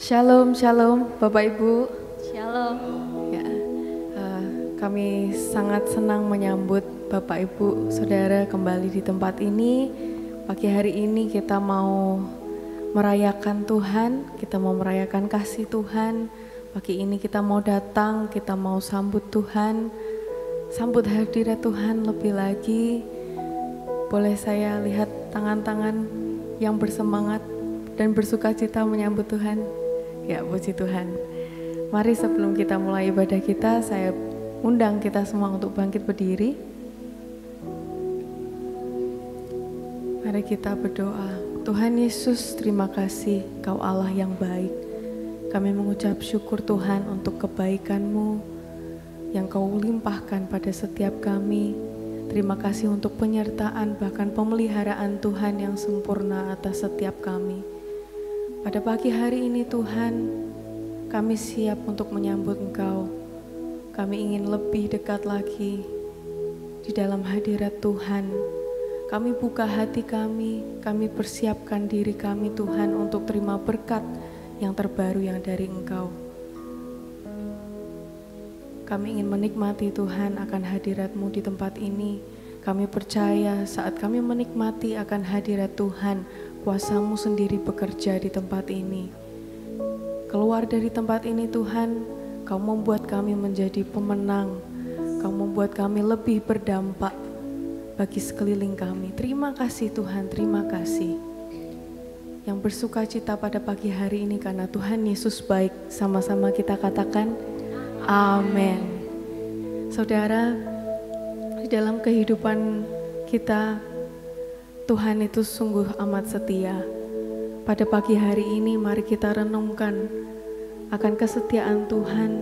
Shalom, shalom Bapak Ibu. Shalom. Ya, kami sangat senang menyambut Bapak Ibu Saudara kembali di tempat ini. Pagi hari ini kita mau merayakan Tuhan, kita mau merayakan kasih Tuhan. Pagi ini kita mau datang, kita mau sambut Tuhan, sambut hadirat Tuhan lebih lagi. Boleh saya lihat tangan-tangan yang bersemangat dan bersuka cita menyambut Tuhan? Ya, puji Tuhan. Mari sebelum kita mulai ibadah kita, saya undang kita semua untuk bangkit berdiri. Mari kita berdoa. Tuhan Yesus, terima kasih Kau Allah yang baik. Kami mengucap syukur Tuhan untuk kebaikan-Mu yang Kau limpahkan pada setiap kami. Terima kasih untuk penyertaan bahkan pemeliharaan Tuhan yang sempurna atas setiap kami. Pada pagi hari ini Tuhan, kami siap untuk menyambut Engkau. Kami ingin lebih dekat lagi di dalam hadirat Tuhan. Kami buka hati kami persiapkan diri kami Tuhan untuk terima berkat yang terbaru yang dari Engkau. Kami ingin menikmati Tuhan akan hadirat-Mu di tempat ini. Kami percaya saat kami menikmati akan hadirat Tuhan, kuasa-Mu sendiri bekerja di tempat ini. Keluar dari tempat ini Tuhan, Kau membuat kami menjadi pemenang. Kau membuat kami lebih berdampak bagi sekeliling kami. Terima kasih Tuhan, terima kasih. Yang bersuka cita pada pagi hari ini karena Tuhan Yesus baik. Sama-sama kita katakan amin. Saudara, di dalam kehidupan kita Tuhan itu sungguh amat setia. Pada pagi hari ini mari kita renungkan akan kesetiaan Tuhan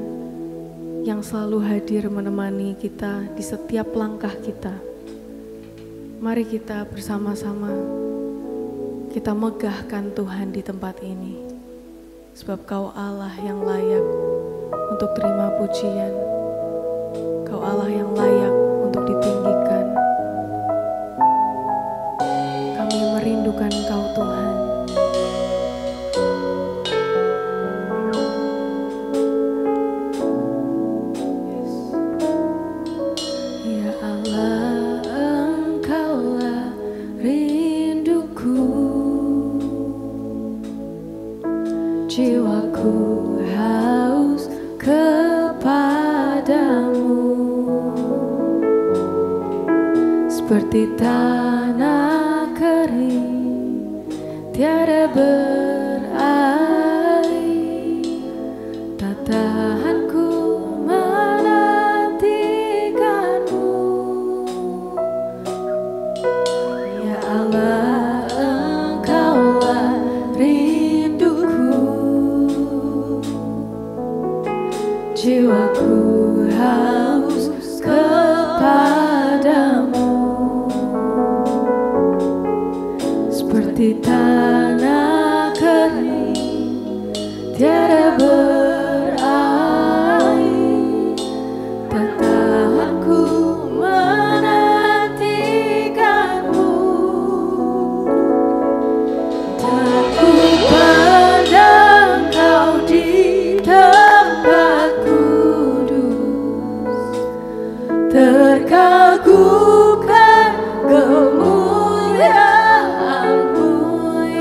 yang selalu hadir menemani kita di setiap langkah kita. Mari kita bersama-sama kita megahkan Tuhan di tempat ini. Sebab Kau Allah yang layak untuk terima pujian. Kau Allah yang layak untuk ditinggikan. Kami merindukan Kau Tuhan. Yes. Ya Allah, Engkaulah rinduku. Jiwaku haus kepadamu. Seperti tanah kering, tiada berair, tak tahan ku menantikanmu. Ya Allah, Engkaulah rinduku. Jiwaku haus kepadamu. Seperti tanah kering, tiada berair, tak tahan ku menantikanmu. Tak ku pandang Kau di tempat kudus, terkagumkan kemuliaan-Mu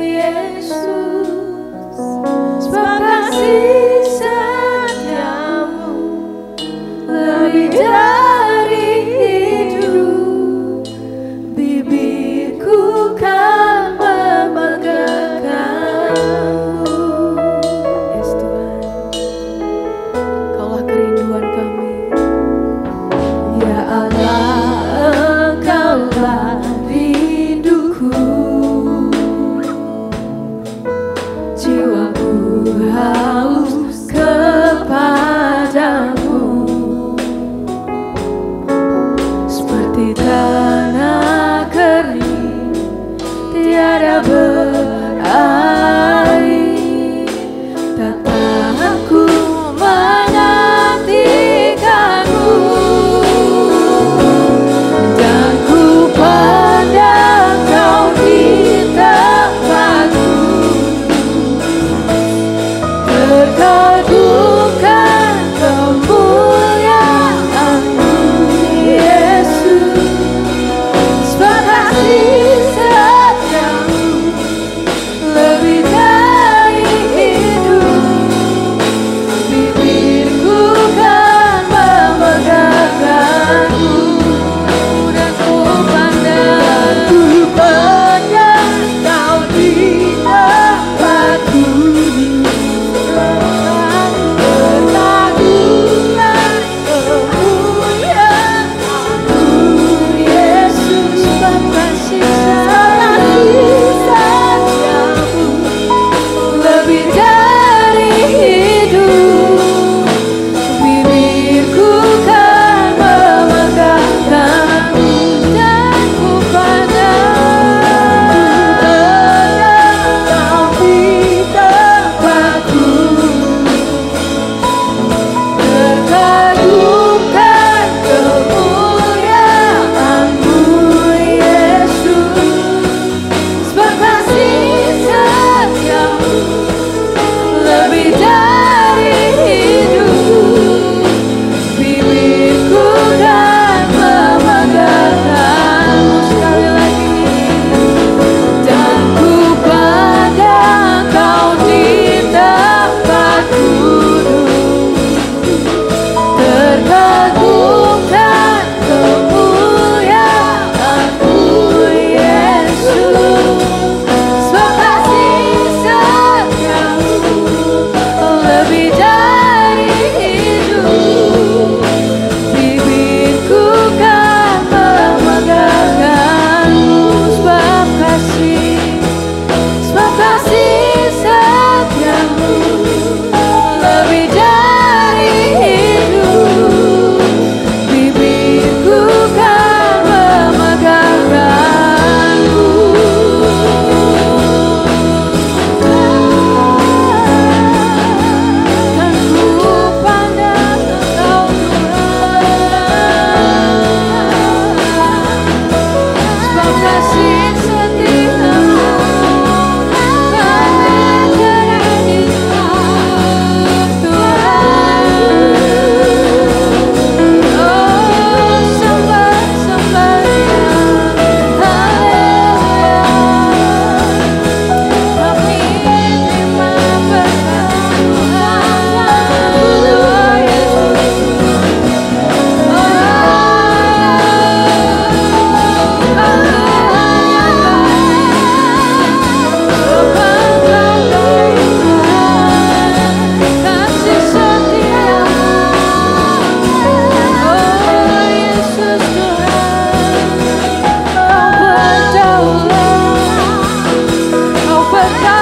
Yesus. Sebab kasih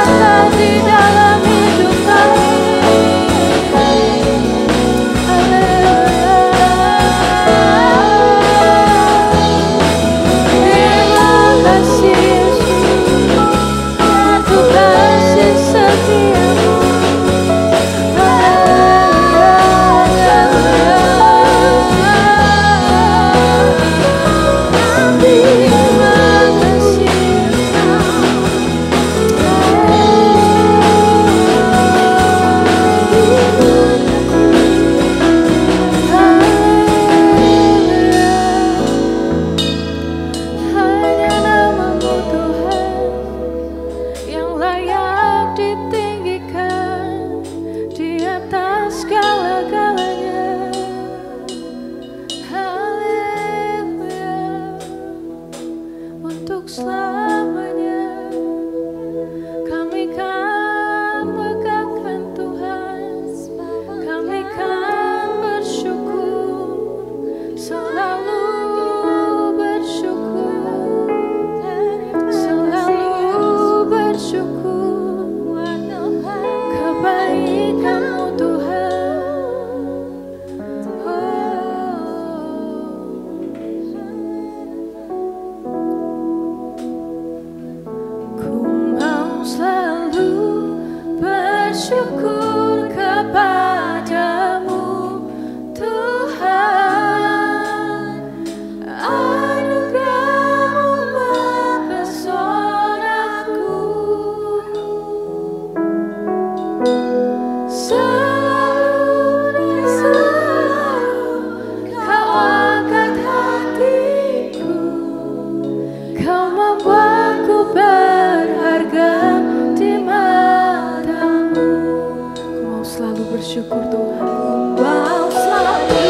nyata di dalam hidup kami. Terima kasih Yesus, untuk kasih setiamu. Bersyukur kepadamu Tuhan, anugerah-Mu mempesonaku. Selalu dan selalu Kau angkat hatiku, Kau membuatku berharga di matamu. Selalu bersyukur Tuhan, mau selalu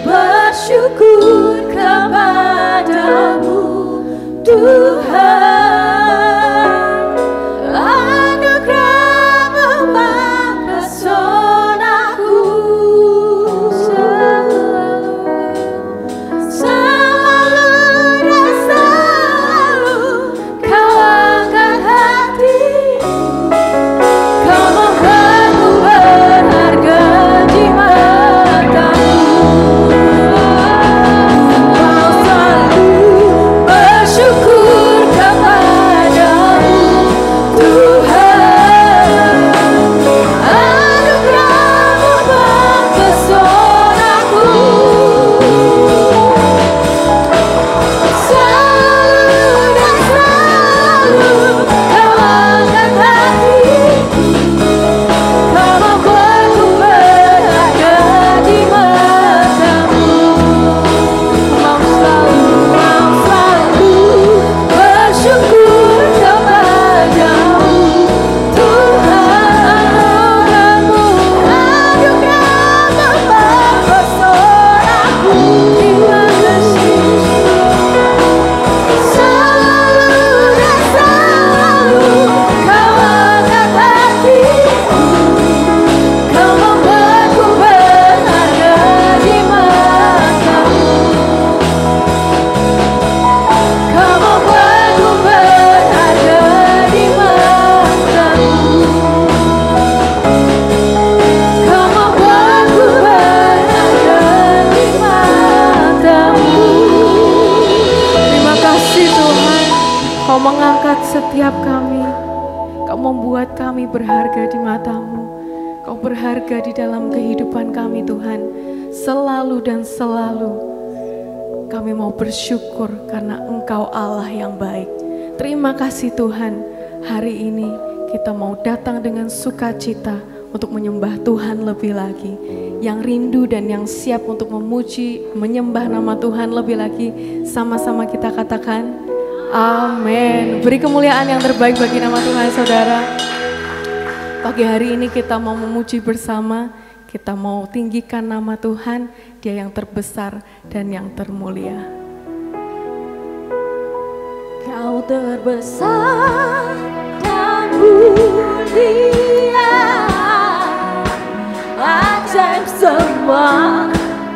bersyukur kepadamu Tuhan, anugerah-Mu mempesonaku. Selalu dan selalu Kau angkat hatiku, Kau membuatku berharga di matamu. Mau selalu bersyukur kepadamu Tuhan, anugerah-Mu mempesonaku. Selalu dan selalu Kau angkat hatiku, Kau membuatku berharga di matamu. Mau selalu bersyukur kepadamu Tuhan, anugerah-Mu mempesonaku. Terima kasih selalu dan selalu Kau angkat hatiku, Kau membuatku berharga di matamu. Kau membuatku berharga di matamu. Kau membuatku berharga di matamu. Terima kasih Tuhan, Kau mengangkat setiap kami. Kau membuat kami berharga di matamu. Kau berharga di dalam kehidupan kami Tuhan. Selalu dan selalu kami mau bersyukur karena Engkau Allah yang baik. Terima kasih Tuhan, hari ini kita mau datang dengan sukacita untuk menyembah Tuhan lebih lagi. Yang rindu dan yang siap untuk memuji, menyembah nama Tuhan lebih lagi. Sama-sama kita katakan amin. Beri kemuliaan yang terbaik bagi nama Tuhan saudara. Pagi hari ini kita mau memuji bersama, kita mau tinggikan nama Tuhan, Dia yang terbesar dan yang termulia. Kau terbesar dan mulia, ajaib semua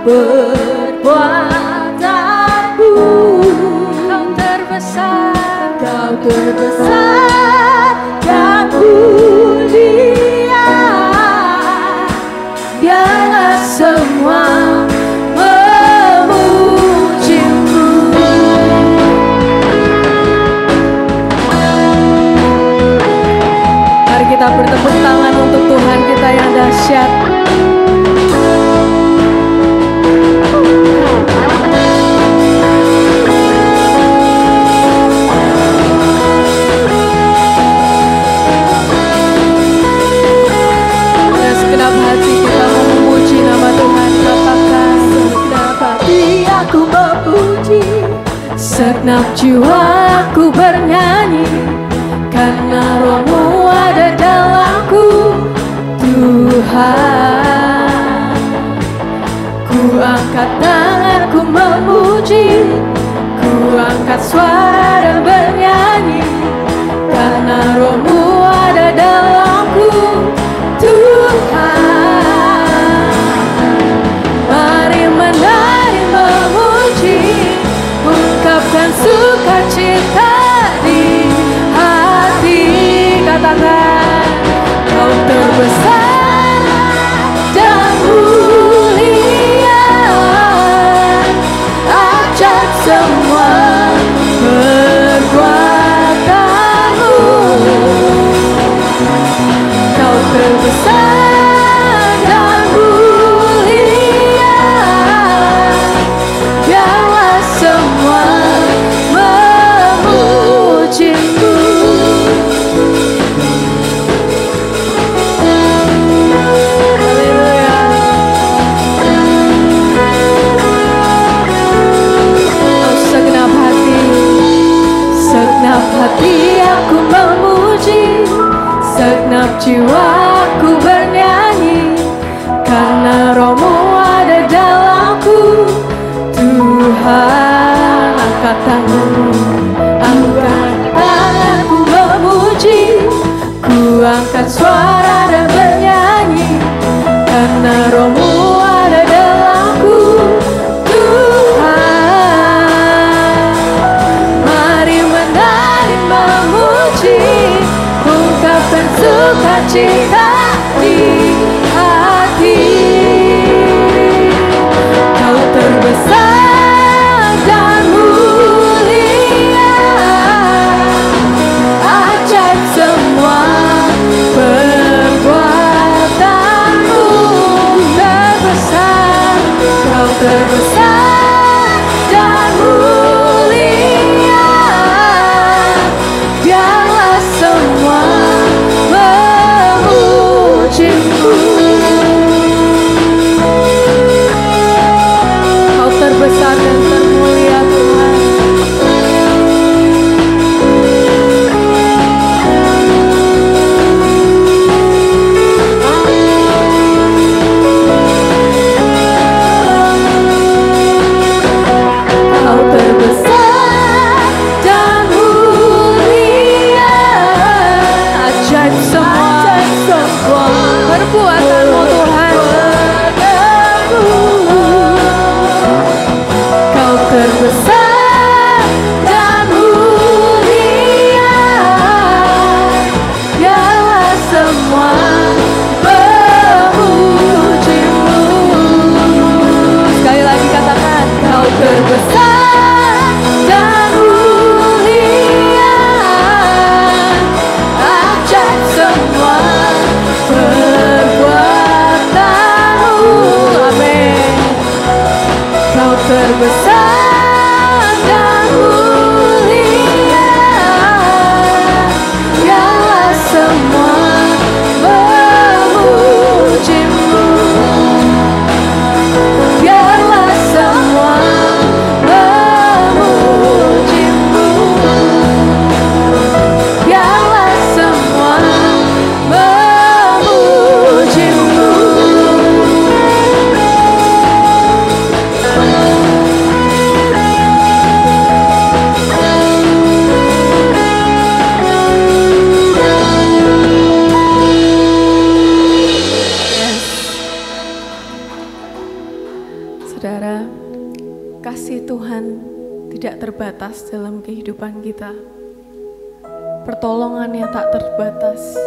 perbuatanmu. Kau terbesar dan kita bertepuk tangan untuk Tuhan kita yang dahsyat. Dan segenap hati kita memuji nama Tuhan. Katakan, segenap hati aku memuji, segenap jiwaku bernyanyi, karena Roh-Mu ada dalamku, Tuhan. Ku angkat tanganku memuji, ku angkat suara dan bernyanyi, karena Roh-Mu ada dalamku, Tuhan. Mari menari memuji, ungkapkan sukacita di hati. Katakan, Kau terbesar dan mulia, ajak semua perbuatanmu. Kau terbesar dan mulia, biarlah semua memuji-Mu. Segenap hati aku memuji, segenap jiwaku bernyanyi, karena Roh-Mu ada dalamku, Tuhan. Angkat tanganmu, angkat tanganku memuji, ku angkat suara dan bernyanyi, karena Roh-Mu ada dalamku, ungkapkan sukacita di hati. Kau terbesar dan mulia, ajaib semua perbuatanmu. Terbesar, Kau terbesar dan mulia, biarlah semua memuji-Mu. Kau terbesar dan termulia, Tuhan. Kau terbesar dan mulia, ajaib semua perbuatan-Mu, Tuhan. Kau terbesar dan mulia, biarlah semua memuji-Mu. Sekali lagi katakan, Kau terbesar dan mulia, ajaib semua perbuatan-Mu. Amin. Kau terbesar dan mulia, biarlah semua memuji-Mu. Biarlah semua memuji-Mu. Biarlah semua memuji-Mu. Saudara, kasih Tuhan tidak terbatas dalam kehidupan kita. Pertolongannya tak terbatas,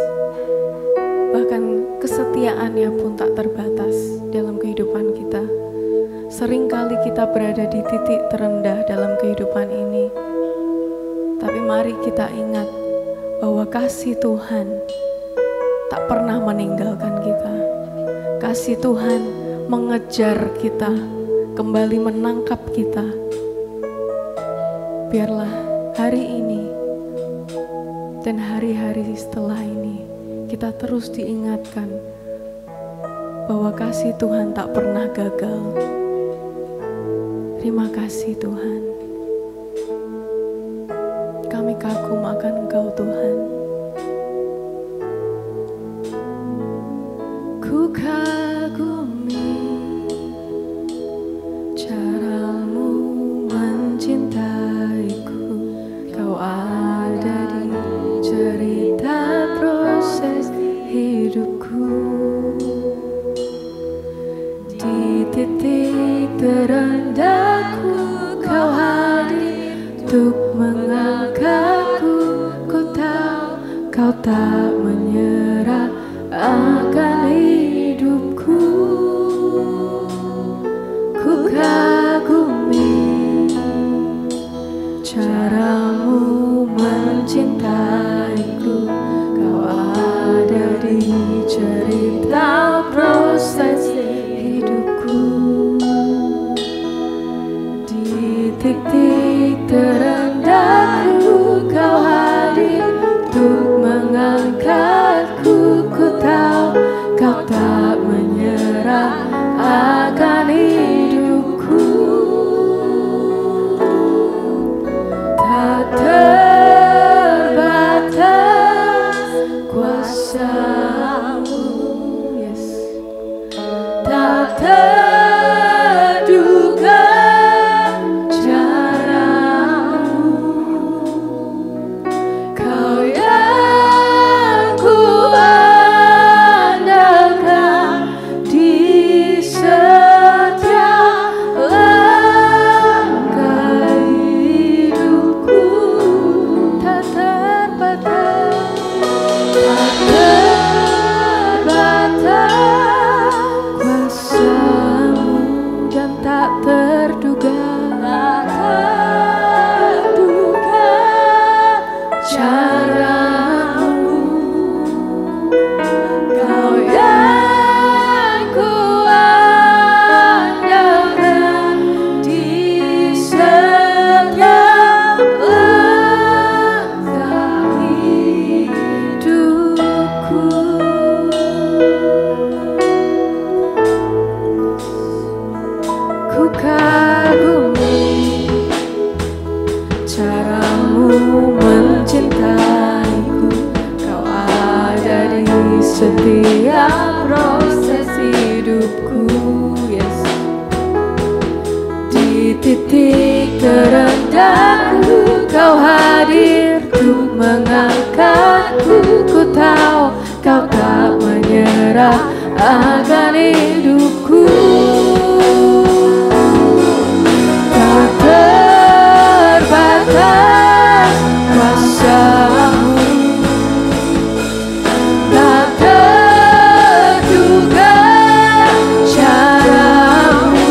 bahkan kesetiaannya pun tak terbatas dalam kehidupan kita. Seringkali kita berada di titik terendah dalam kehidupan ini, tapi mari kita ingat bahwa kasih Tuhan tak pernah meninggalkan kita. Kasih Tuhan mengejar kita, kembali menangkap kita. Biarlah hari ini dan hari-hari setelah ini kita terus diingatkan bahwa kasih Tuhan tak pernah gagal. Terima kasih Tuhan. Kami kagum akan Engkau Tuhan. Ku kagumi caramu mencintaiku. Kau ada di cerita proses hidupku. Di titik terendahku Kau hadir untuk mengangkatku. Ku tahu Kau tak menyerah akan hidupku. Ku kagumi caramu mencintaiku. Kau ada di cerita proses hidupku. Di titik terendahku Kau hadir untuk mengangkatku. Ku tahu Kau tak menyerah akan hidupku. Tak terbatas kuasa-Mu, yes. Tak terduga cara-Mu. Kau yang kuandalkan di setiap langkah hidupku. Tak terbatas, tak terbatas kuasa-Mu dan tak terduga, cara-Mu. Kau yang kuandalkan di setiap langkah hidupku. Ku kagumi cara-Mu mencintaiku. Kau ada di setiap proses hidupku, yes. Di titik terendahku Kau hadir untuk mengangkatku. Ku tahu Kau tak menyerah akan hidupku. Tak terbatas kuasa-Mu, tak terduga cara-Mu.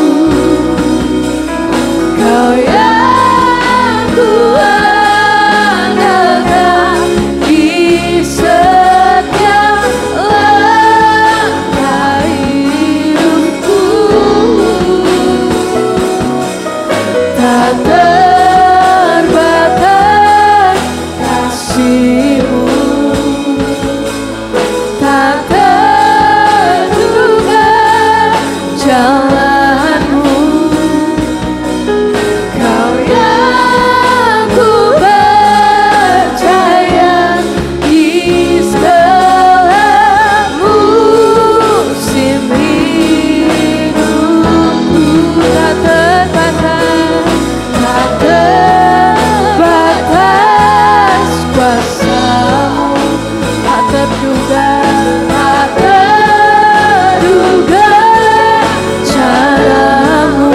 Kau yang kuandalkan di setiap langkah hidupku. Tak terbatas kasih-Mu, tak terduga jalan-Mu. Kau yang ku percaya di segala musim hidupku. Tak terbatas, tak terbatas kuasa-Mu, tak terduga, tak terduga cara-Mu.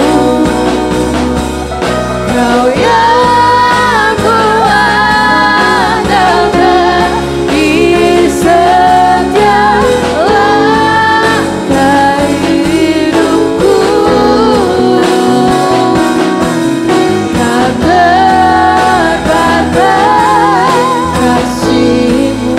Kau yang kuandalkan di setiap langkah hidupku. Tak terbatas kasih-Mu.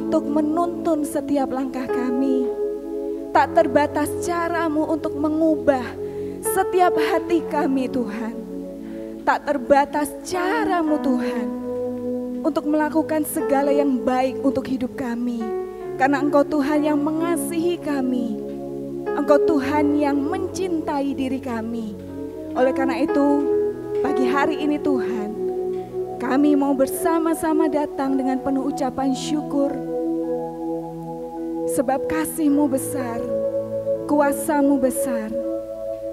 untuk menuntun setiap langkah kami. Tak terbatas cara-Mu untuk mengubah setiap hati kami Tuhan. Tak terbatas cara-Mu Tuhan untuk melakukan segala yang baik untuk hidup kami. Karena Engkau Tuhan yang mengasihi kami. Engkau Tuhan yang mencintai diri kami. Oleh karena itu, pagi hari ini Tuhan, kami mau bersama-sama datang dengan penuh ucapan syukur. Sebab kasih-Mu besar, kuasa-Mu besar.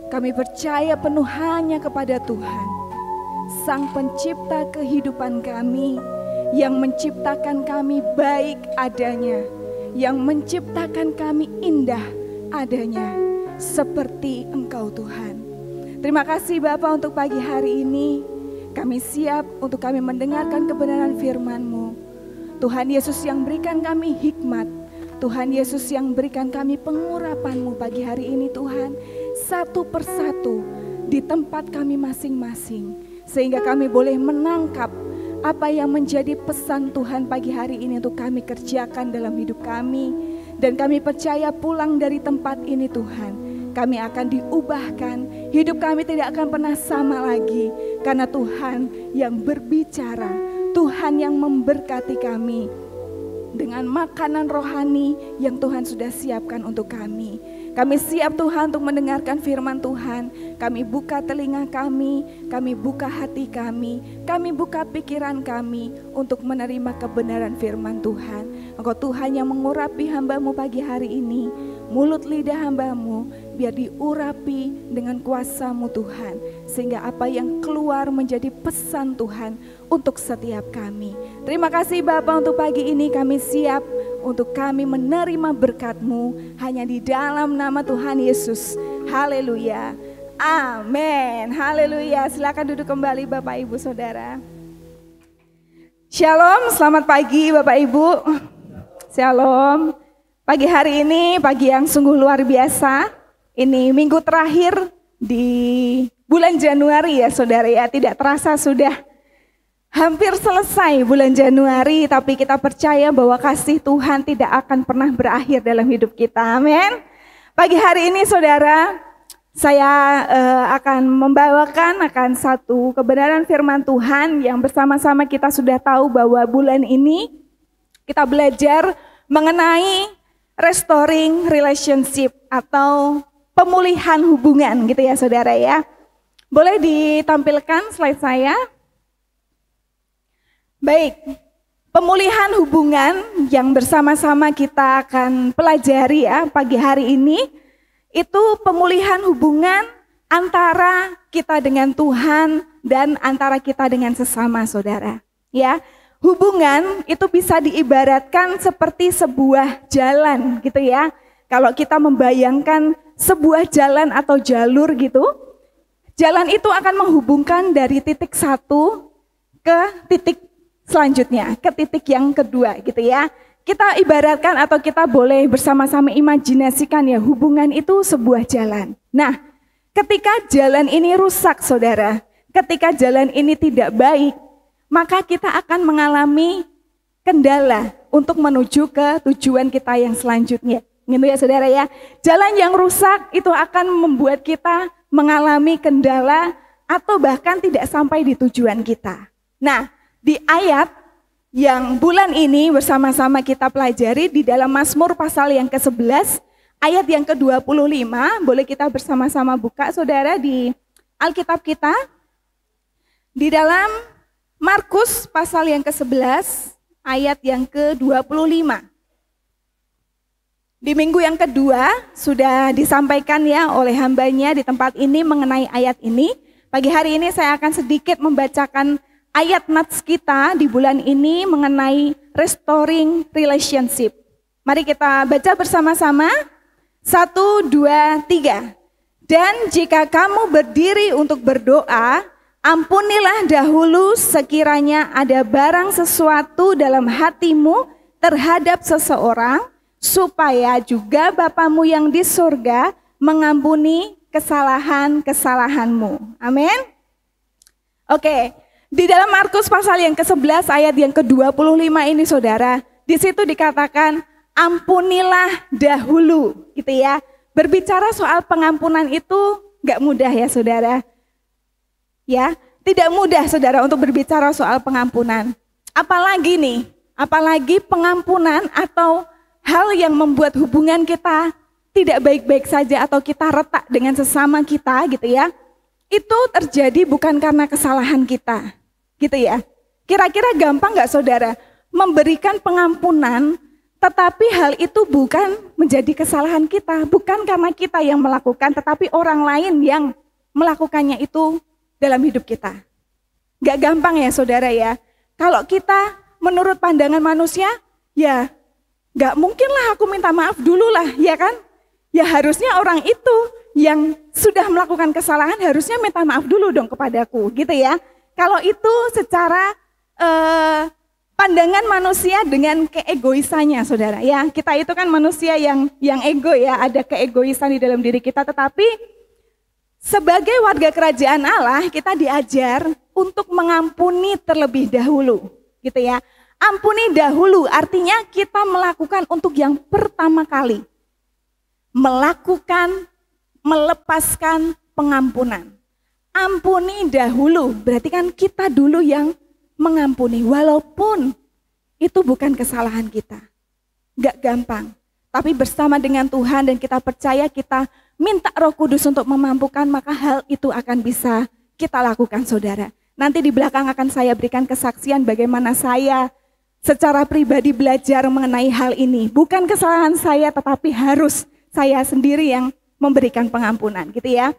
Kami percaya penuh hanya kepada Tuhan, Sang Pencipta kehidupan kami, yang menciptakan kami baik adanya, yang menciptakan kami indah adanya, seperti Engkau Tuhan. Terima kasih Bapa untuk pagi hari ini. Kami siap untuk kami mendengarkan kebenaran firman-Mu. Tuhan Yesus yang berikan kami hikmat, Tuhan Yesus yang berikan kami pengurapan-Mu pagi hari ini Tuhan, satu persatu di tempat kami masing-masing, sehingga kami boleh menangkap apa yang menjadi pesan Tuhan pagi hari ini untuk kami kerjakan dalam hidup kami. Dan kami percaya pulang dari tempat ini Tuhan, kami akan diubahkan, hidup kami tidak akan pernah sama lagi. Karena Tuhan yang berbicara, Tuhan yang memberkati kami dengan makanan rohani yang Tuhan sudah siapkan untuk kami. Kami siap Tuhan untuk mendengarkan firman Tuhan. Kami buka telinga kami buka hati kami buka pikiran kami untuk menerima kebenaran firman Tuhan. Engkau Tuhan yang mengurapi hamba-Mu pagi hari ini. Mulut lidah hamba-Mu biar diurapi dengan kuasa-Mu Tuhan. Sehingga apa yang keluar menjadi pesan Tuhan untuk setiap kami. Terima kasih Bapa untuk pagi ini, kami siap untuk kami menerima berkat-Mu hanya di dalam nama Tuhan Yesus. Haleluya. Amin. Haleluya. Silakan duduk kembali Bapak Ibu Saudara. Shalom, selamat pagi Bapak Ibu. Shalom. Pagi hari ini pagi yang sungguh luar biasa. Ini minggu terakhir di bulan Januari ya Saudara ya. Tidak terasa sudah hampir selesai bulan Januari, tapi kita percaya bahwa kasih Tuhan tidak akan pernah berakhir dalam hidup kita. Amin. Pagi hari ini Saudara, saya akan membawakan satu kebenaran firman Tuhan yang bersama-sama kita sudah tahu bahwa bulan ini kita belajar mengenai restoring relationship atau pemulihan hubungan gitu ya Saudara ya. Boleh ditampilkan slide saya? Baik, pemulihan hubungan yang bersama-sama kita akan pelajari ya pagi hari ini, itu pemulihan hubungan antara kita dengan Tuhan dan antara kita dengan sesama Saudara. Ya, hubungan itu bisa diibaratkan seperti sebuah jalan gitu ya. Kalau kita membayangkan sebuah jalan atau jalur gitu, jalan itu akan menghubungkan dari titik satu ke titik selanjutnya, ke titik yang kedua gitu ya. Kita ibaratkan atau kita boleh bersama-sama imajinasikan ya, hubungan itu sebuah jalan. Nah, ketika jalan ini rusak Saudara, ketika jalan ini tidak baik, maka kita akan mengalami kendala untuk menuju ke tujuan kita yang selanjutnya. Gitu ya Saudara ya. Jalan yang rusak itu akan membuat kita mengalami kendala atau bahkan tidak sampai di tujuan kita. Nah, di ayat yang bulan ini bersama-sama kita pelajari di dalam Mazmur pasal yang ke-11, ayat yang ke-25, boleh kita bersama-sama buka Saudara di Alkitab kita. Di dalam Markus pasal yang ke-11, ayat yang ke-25. Di minggu yang kedua sudah disampaikan ya oleh hambanya di tempat ini mengenai ayat ini. Pagi hari ini saya akan sedikit membacakan ayat nats kita di bulan ini mengenai restoring relationship. Mari kita baca bersama-sama. 1, 2, 3. Dan jika kamu berdiri untuk berdoa, ampunilah dahulu sekiranya ada barang sesuatu dalam hatimu terhadap seseorang, supaya juga Bapamu yang di surga mengampuni kesalahan-kesalahanmu. Amin. Oke. Di dalam Markus pasal yang ke-11 ayat yang ke-25 ini Saudara, Di situ dikatakan ampunilah dahulu gitu ya. Berbicara soal pengampunan itu gak mudah ya saudara. Ya, tidak mudah saudara untuk berbicara soal pengampunan. Apalagi pengampunan atau hal yang membuat hubungan kita tidak baik-baik saja atau kita retak dengan sesama kita gitu ya. Itu terjadi bukan karena kesalahan kita gitu ya. Kira-kira gampang gak saudara memberikan pengampunan tetapi hal itu bukan menjadi kesalahan kita. Bukan karena kita yang melakukan tetapi orang lain yang melakukannya itu dalam hidup kita. Gak gampang ya saudara ya. Kalau kita menurut pandangan manusia ya gak mungkin lah aku minta maaf dulu lah ya kan. Ya harusnya orang itu yang sudah melakukan kesalahan harusnya minta maaf dulu dong kepadaku gitu ya. Kalau itu secara pandangan manusia dengan keegoisannya saudara ya. Kita itu kan manusia yang ego ya, ada keegoisan di dalam diri kita. Tetapi sebagai warga kerajaan Allah kita diajar untuk mengampuni terlebih dahulu gitu ya. Ampuni dahulu artinya kita melakukan untuk yang pertama kali. Melepaskan pengampunan. Ampuni dahulu, berarti kan kita dulu yang mengampuni. Walaupun itu bukan kesalahan kita. Gak gampang. Tapi bersama dengan Tuhan dan kita percaya kita minta Roh Kudus untuk memampukan, maka hal itu akan bisa kita lakukan saudara. Nanti di belakang akan saya berikan kesaksian bagaimana saya secara pribadi belajar mengenai hal ini. Bukan kesalahan saya tetapi harus saya sendiri yang memberikan pengampunan gitu ya.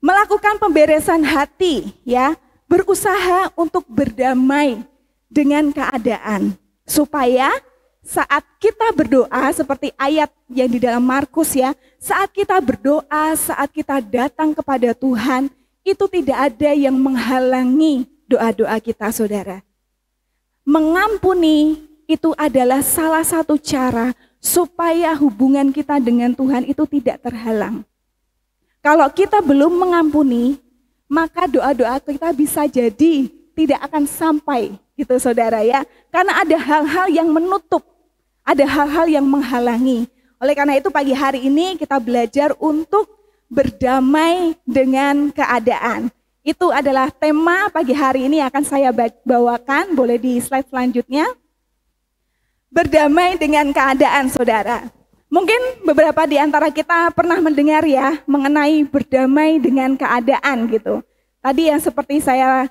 Melakukan pemberesan hati ya, berusaha untuk berdamai dengan keadaan. Supaya saat kita berdoa seperti ayat yang di dalam Markus ya, saat kita berdoa, saat kita datang kepada Tuhan, itu tidak ada yang menghalangi doa-doa kita saudara. Mengampuni itu adalah salah satu cara supaya hubungan kita dengan Tuhan itu tidak terhalang. Kalau kita belum mengampuni, maka doa-doa kita bisa jadi tidak akan sampai gitu saudara ya. Karena ada hal-hal yang menutup, ada hal-hal yang menghalangi. Oleh karena itu pagi hari ini kita belajar untuk berdamai dengan keadaan. Itu adalah tema pagi hari ini akan saya bawakan, boleh di slide selanjutnya. Berdamai dengan keadaan saudara. Mungkin beberapa di antara kita pernah mendengar ya mengenai berdamai dengan keadaan gitu. Tadi yang seperti saya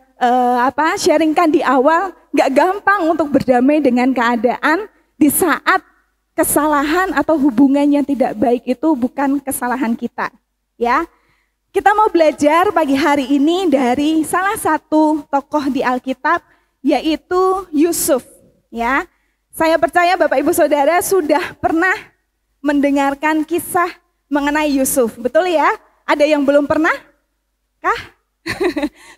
sharingkan di awal, gak gampang untuk berdamai dengan keadaan di saat kesalahan atau hubungan yang tidak baik itu bukan kesalahan kita. Ya, kita mau belajar pagi hari ini dari salah satu tokoh di Alkitab yaitu Yusuf. Ya, saya percaya Bapak Ibu Saudara sudah pernah mendengarkan kisah mengenai Yusuf, betul ya? Ada yang belum pernah? Kah?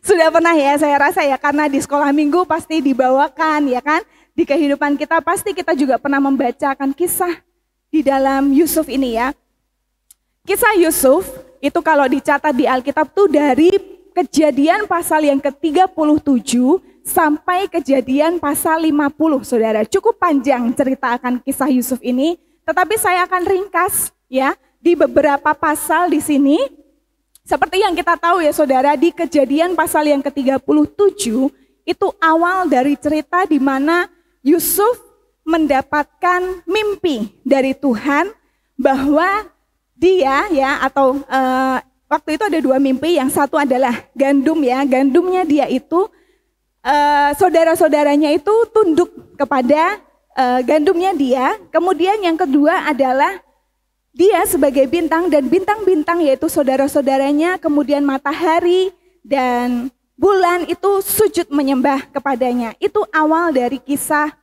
Sudah pernah ya, saya rasa ya, karena di sekolah minggu pasti dibawakan ya kan? Di kehidupan kita pasti kita juga pernah membacakan kisah di dalam Yusuf ini ya. Kisah Yusuf itu kalau dicatat di Alkitab tuh dari Kejadian pasal yang ke-37 sampai Kejadian pasal 50 saudara. Cukup panjang cerita akan kisah Yusuf ini. Tetapi saya akan ringkas ya di beberapa pasal di sini. Seperti yang kita tahu ya saudara, di Kejadian pasal yang ke-37 itu awal dari cerita di mana Yusuf mendapatkan mimpi dari Tuhan bahwa dia ya atau waktu itu ada dua mimpi, yang satu adalah gandum ya, gandumnya dia itu saudara-saudaranya itu tunduk kepada gandumnya dia. Kemudian yang kedua adalah dia sebagai bintang dan bintang-bintang yaitu saudara-saudaranya, kemudian matahari dan bulan itu sujud menyembah kepadanya. Itu awal dari kisah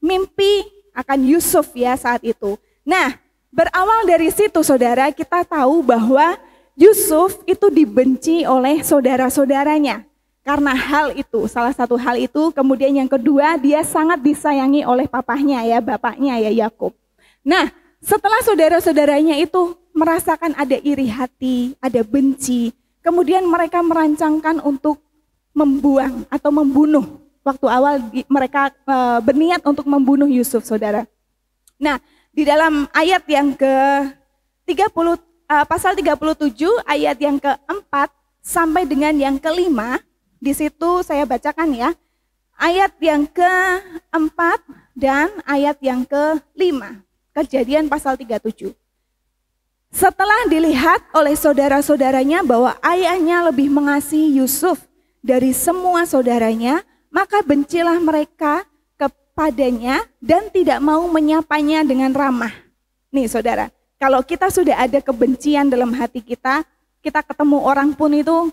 mimpi akan Yusuf ya saat itu. Nah, berawal dari situ saudara, kita tahu bahwa Yusuf itu dibenci oleh saudara-saudaranya. Karena hal itu, salah satu hal itu, kemudian yang kedua dia sangat disayangi oleh papahnya ya, bapaknya ya Yakub. Nah, setelah saudara-saudaranya itu merasakan ada iri hati, ada benci, kemudian mereka merancangkan untuk membuang atau membunuh waktu awal mereka berniat untuk membunuh Yusuf, saudara. Nah, di dalam ayat yang ke-30, pasal 37 ayat yang ke-4 sampai dengan yang ke-5, di situ saya bacakan ya. Ayat yang ke-4 dan ayat yang ke-5. Kejadian pasal 37. Setelah dilihat oleh saudara-saudaranya bahwa ayahnya lebih mengasihi Yusuf dari semua saudaranya, maka bencilah mereka kepadanya dan tidak mau menyapanya dengan ramah. Nih saudara, kalau kita sudah ada kebencian dalam hati kita, kita ketemu orang pun itu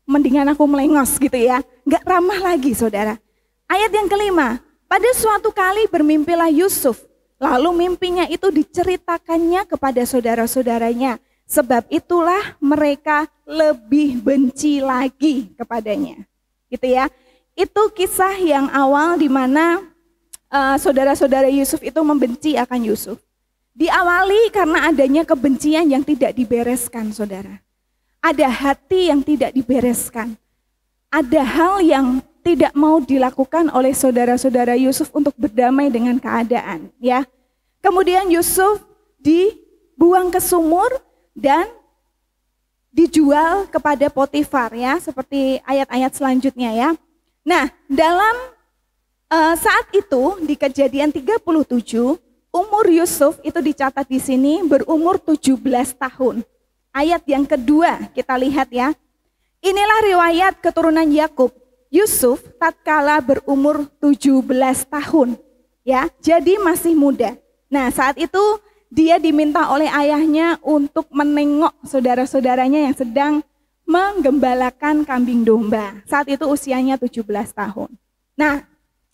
mendingan aku melengos gitu ya. Gak ramah lagi saudara. Ayat yang ke-5, pada suatu kali bermimpilah Yusuf. Lalu mimpinya itu diceritakannya kepada saudara-saudaranya. Sebab itulah mereka lebih benci lagi kepadanya. Gitu ya. Itu kisah yang awal di mana saudara-saudara Yusuf itu membenci akan Yusuf. Diawali karena adanya kebencian yang tidak dibereskan, saudara. Ada hati yang tidak dibereskan. Ada hal yang tidak mau dilakukan oleh saudara-saudara Yusuf untuk berdamai dengan keadaan, ya. Kemudian Yusuf dibuang ke sumur dan dijual kepada Potifar, ya, seperti ayat-ayat selanjutnya, ya. Nah, dalam saat itu di Kejadian 37, umur Yusuf itu dicatat di sini berumur 17 tahun. Ayat yang kedua kita lihat ya. Inilah riwayat keturunan Yakub. Yusuf tatkala berumur 17 tahun, ya, jadi masih muda. Nah, saat itu dia diminta oleh ayahnya untuk menengok saudara-saudaranya yang sedang menggembalakan kambing domba. Saat itu usianya 17 tahun. Nah,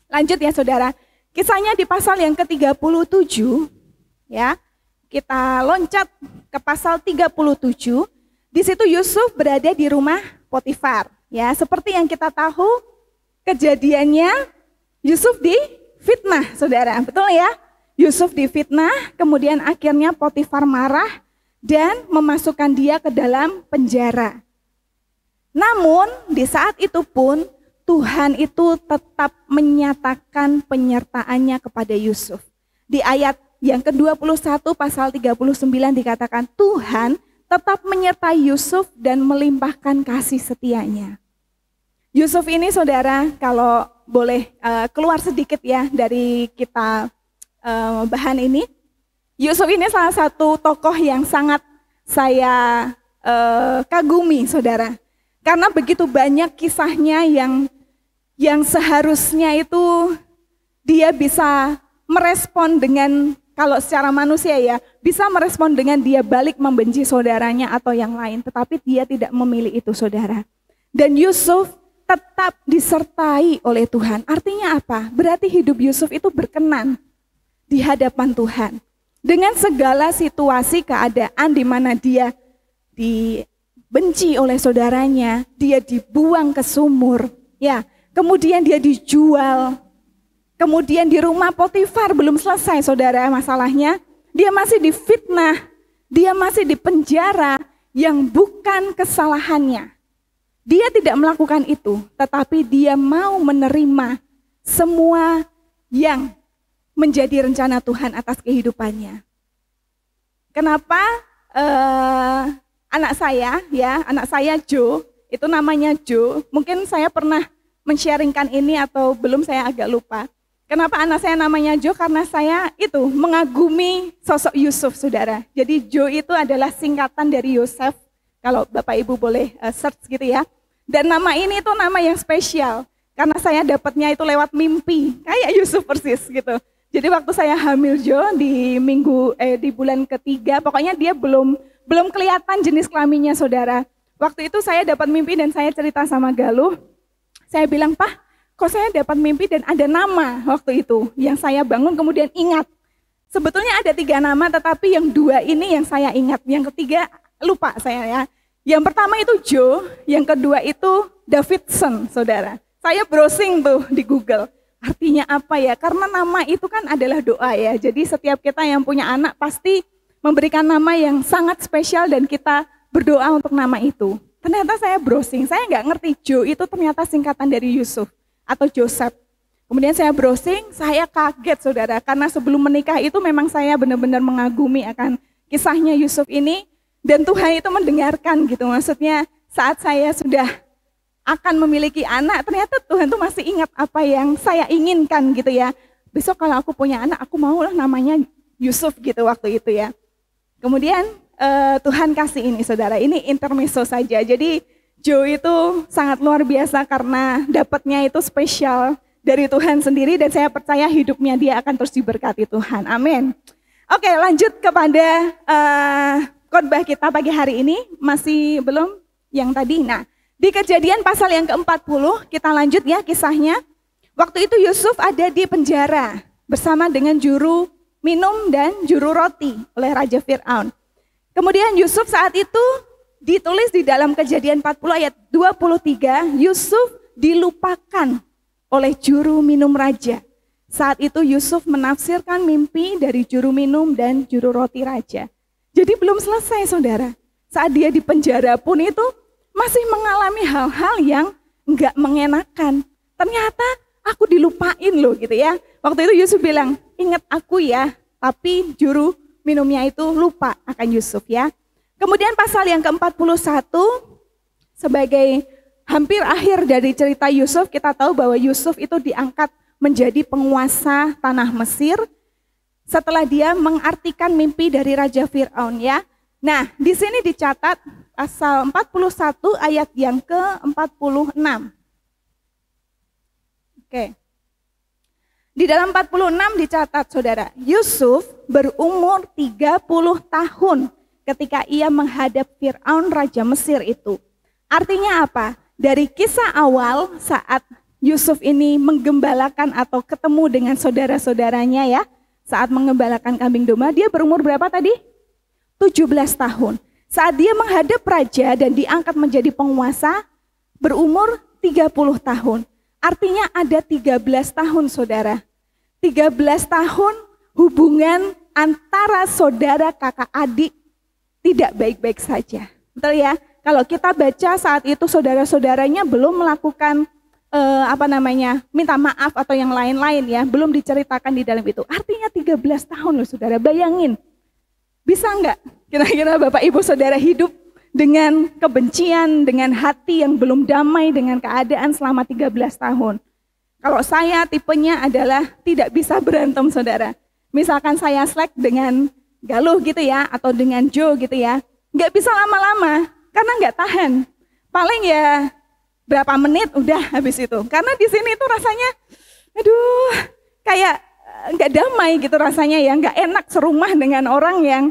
lanjut ya saudara. Kisahnya di pasal yang ke-37, ya. Kita loncat ke pasal 37. Di situ Yusuf berada di rumah Potifar. Ya, seperti yang kita tahu kejadiannya Yusuf difitnah, saudara. Betul ya? Yusuf difitnah, kemudian akhirnya Potifar marah dan memasukkan dia ke dalam penjara. Namun di saat itu pun Tuhan itu tetap menyatakan penyertaannya kepada Yusuf. Di ayat yang ke-21 pasal 39 dikatakan Tuhan tetap menyertai Yusuf dan melimpahkan kasih setianya. Yusuf ini saudara, kalau boleh keluar sedikit ya dari kita bahan ini. Yusuf ini salah satu tokoh yang sangat saya kagumi saudara. Karena begitu banyak kisahnya yang seharusnya itu dia bisa merespon dengan, kalau secara manusia ya, bisa merespon dengan dia balik membenci saudaranya atau yang lain. Tetapi dia tidak memilih itu saudara. Dan Yusuf tetap disertai oleh Tuhan. Artinya apa? Berarti hidup Yusuf itu berkenan di hadapan Tuhan. Dengan segala situasi keadaan di mana dia dibenci oleh saudaranya, dia dibuang ke sumur, ya. Kemudian dia dijual. Kemudian di rumah Potifar belum selesai saudara masalahnya. Dia masih difitnah, dia masih dipenjara yang bukan kesalahannya. Dia tidak melakukan itu, tetapi dia mau menerima semua yang menjadi rencana Tuhan atas kehidupannya. Kenapa anak saya Joe, itu namanya Joe, mungkin saya pernah men-sharingkan ini atau belum, saya agak lupa. Kenapa anak saya namanya Joe? Karena saya itu mengagumi sosok Yusuf saudara. Jadi Joe itu adalah singkatan dari Yosef. Kalau Bapak Ibu boleh search gitu ya. Dan nama ini itu nama yang spesial. Karena saya dapatnya itu lewat mimpi. Kayak Yusuf persis gitu. Jadi waktu saya hamil Joe di bulan ketiga. Pokoknya dia belum kelihatan jenis kelaminnya saudara. Waktu itu saya dapat mimpi dan saya cerita sama Galuh. Saya bilang, Pak, kok saya dapat mimpi dan ada nama waktu itu. Yang saya bangun kemudian ingat. Sebetulnya ada 3 nama tetapi yang 2 ini yang saya ingat. Yang ketiga lupa saya ya. Yang pertama itu Joe, yang kedua itu Davidson, saudara. Saya browsing tuh di Google, artinya apa ya? Karena nama itu kan adalah doa ya. Jadi setiap kita yang punya anak pasti memberikan nama yang sangat spesial dan kita berdoa untuk nama itu. Ternyata saya browsing, saya nggak ngerti Joe itu ternyata singkatan dari Yusuf. atau Joseph. Kemudian saya browsing, saya kaget saudara, karena sebelum menikah itu memang saya benar-benar mengagumi akan kisahnya Yusuf ini, dan Tuhan itu mendengarkan gitu, maksudnya saat saya sudah akan memiliki anak, ternyata Tuhan tuh masih ingat apa yang saya inginkan gitu ya. Besok kalau aku punya anak, aku maulah namanya Yusuf gitu waktu itu ya. Kemudian Tuhan kasih ini saudara, ini intermezzo saja, jadi Joe itu sangat luar biasa karena dapatnya itu spesial dari Tuhan sendiri, dan saya percaya hidupnya dia akan terus diberkati Tuhan. Amin. Oke, lanjut kepada khotbah kita pagi hari ini. Masih belum yang tadi. Nah, di Kejadian pasal yang ke-40 kita lanjut ya kisahnya. Waktu itu Yusuf ada di penjara bersama dengan juru minum dan juru roti oleh Raja Fir'aun. Kemudian Yusuf saat itu ditulis di dalam Kejadian 40 ayat 23, Yusuf dilupakan oleh juru minum raja. Saat itu Yusuf menafsirkan mimpi dari juru minum dan juru roti raja. Jadi belum selesai saudara. Saat dia di penjara pun itu masih mengalami hal-hal yang enggak mengenakan. Ternyata aku dilupain loh gitu ya. Waktu itu Yusuf bilang, ingat aku ya. Tapi juru minumnya itu lupa akan Yusuf ya. Kemudian pasal yang ke-41 sebagai hampir akhir dari cerita Yusuf, kita tahu bahwa Yusuf itu diangkat menjadi penguasa tanah Mesir setelah dia mengartikan mimpi dari Raja Fir'aun ya. Nah, di sini dicatat pasal 41 ayat yang ke-46. Oke. Di dalam 46 dicatat saudara, Yusuf berumur 30 tahun ketika ia menghadap Fir'aun Raja Mesir itu. Artinya apa? Dari kisah awal saat Yusuf ini menggembalakan atau ketemu dengan saudara-saudaranya ya, saat mengembalakan kambing domba, dia berumur berapa tadi? 17 tahun. Saat dia menghadap raja dan diangkat menjadi penguasa, berumur 30 tahun. Artinya ada 13 tahun saudara. 13 tahun hubungan antara saudara kakak adik tidak baik-baik saja. Betul ya? Kalau kita baca saat itu saudara-saudaranya belum melakukan minta maaf atau yang lain-lain ya, belum diceritakan di dalam itu. Artinya 13 tahun loh saudara, bayangin. Bisa enggak kira-kira Bapak Ibu Saudara hidup dengan kebencian, dengan hati yang belum damai dengan keadaan selama 13 tahun? Kalau saya tipenya adalah tidak bisa berantem saudara. Misalkan saya slack dengan Galuh gitu ya, atau dengan Joe gitu ya, nggak bisa lama-lama, karena nggak tahan. Paling ya berapa menit udah habis itu. Karena di sini tuh rasanya, aduh, kayak nggak damai gitu rasanya ya, nggak enak serumah dengan orang yang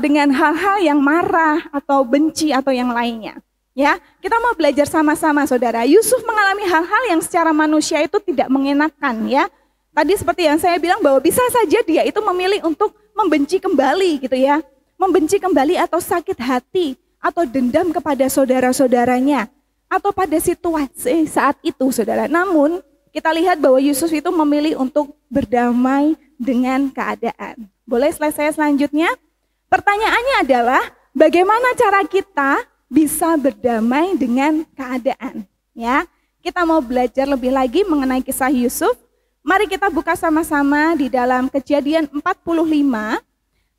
dengan hal-hal yang marah atau benci atau yang lainnya. Ya, kita mau belajar sama-sama saudara. Yusuf mengalami hal-hal yang secara manusia itu tidak mengenakan ya. Tadi seperti yang saya bilang bahwa bisa saja dia itu memilih untuk membenci kembali gitu ya. Membenci kembali atau sakit hati atau dendam kepada saudara-saudaranya. Atau pada situasi saat itu saudara. Namun kita lihat bahwa Yusuf itu memilih untuk berdamai dengan keadaan. Boleh slide saya selanjutnya? Pertanyaannya adalah bagaimana cara kita bisa berdamai dengan keadaan? Ya, kita mau belajar lebih lagi mengenai kisah Yusuf. Mari kita buka sama-sama di dalam Kejadian 45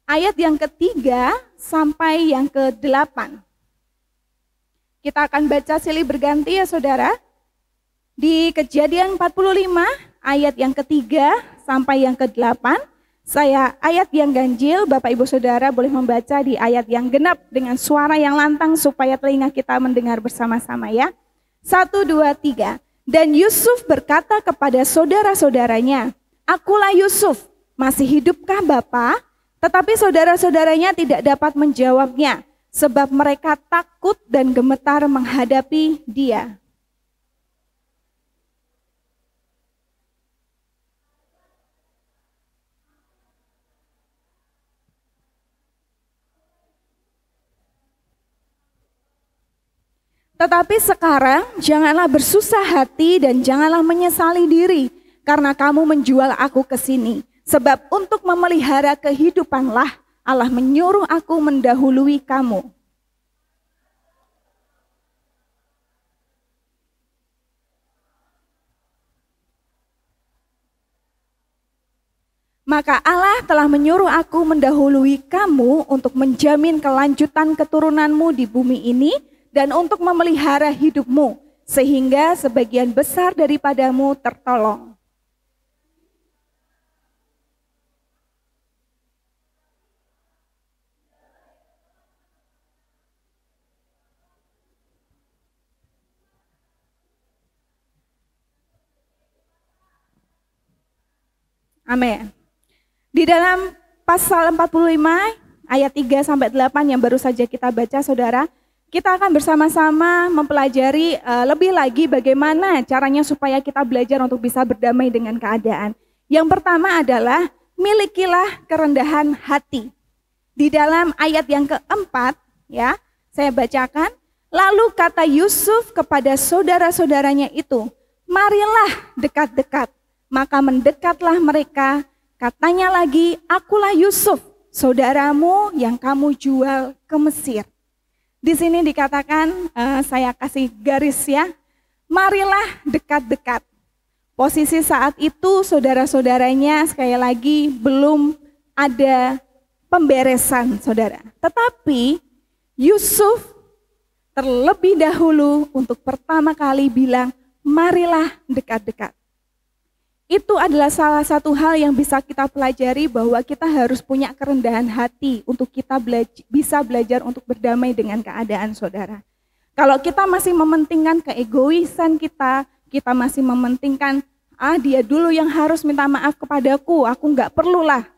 ayat yang ketiga sampai yang ke-8. Kita akan baca silih berganti ya saudara. Di Kejadian 45 ayat yang ketiga sampai yang ke-8. Saya ayat yang ganjil, Bapak Ibu Saudara boleh membaca di ayat yang genap dengan suara yang lantang supaya telinga kita mendengar bersama-sama ya. 1, 2, 3. Dan Yusuf berkata kepada saudara-saudaranya, akulah Yusuf, masih hidupkah Bapa? Tetapi saudara-saudaranya tidak dapat menjawabnya, sebab mereka takut dan gemetar menghadapi dia. Tetapi sekarang janganlah bersusah hati dan janganlah menyesali diri karena kamu menjual aku ke sini. Sebab untuk memelihara kehidupanlah Allah menyuruh aku mendahului kamu. Maka Allah telah menyuruh aku mendahului kamu untuk menjamin kelanjutan keturunanmu di bumi ini dan untuk memelihara hidupmu, sehingga sebagian besar daripadamu tertolong. Amin. Di dalam pasal 45 ayat 3 sampai 8 yang baru saja kita baca Saudara, kita akan bersama-sama mempelajari lebih lagi bagaimana caranya supaya kita belajar untuk bisa berdamai dengan keadaan. Yang pertama adalah milikilah kerendahan hati. Di dalam ayat yang keempat, ya, saya bacakan, lalu kata Yusuf kepada saudara-saudaranya itu, marilah dekat-dekat. Maka mendekatlah mereka, katanya lagi, akulah Yusuf, saudaramu yang kamu jual ke Mesir. Di sini dikatakan, saya kasih garis ya, marilah dekat-dekat. Posisi saat itu saudara-saudaranya sekali lagi belum ada pemberesan saudara. Tetapi Yusuf terlebih dahulu untuk pertama kali bilang, marilah dekat-dekat. Itu adalah salah satu hal yang bisa kita pelajari bahwa kita harus punya kerendahan hati untuk kita bisa belajar untuk berdamai dengan keadaan saudara. Kalau kita masih mementingkan keegoisan kita masih mementingkan, dia dulu yang harus minta maaf kepadaku, aku nggak perlulah.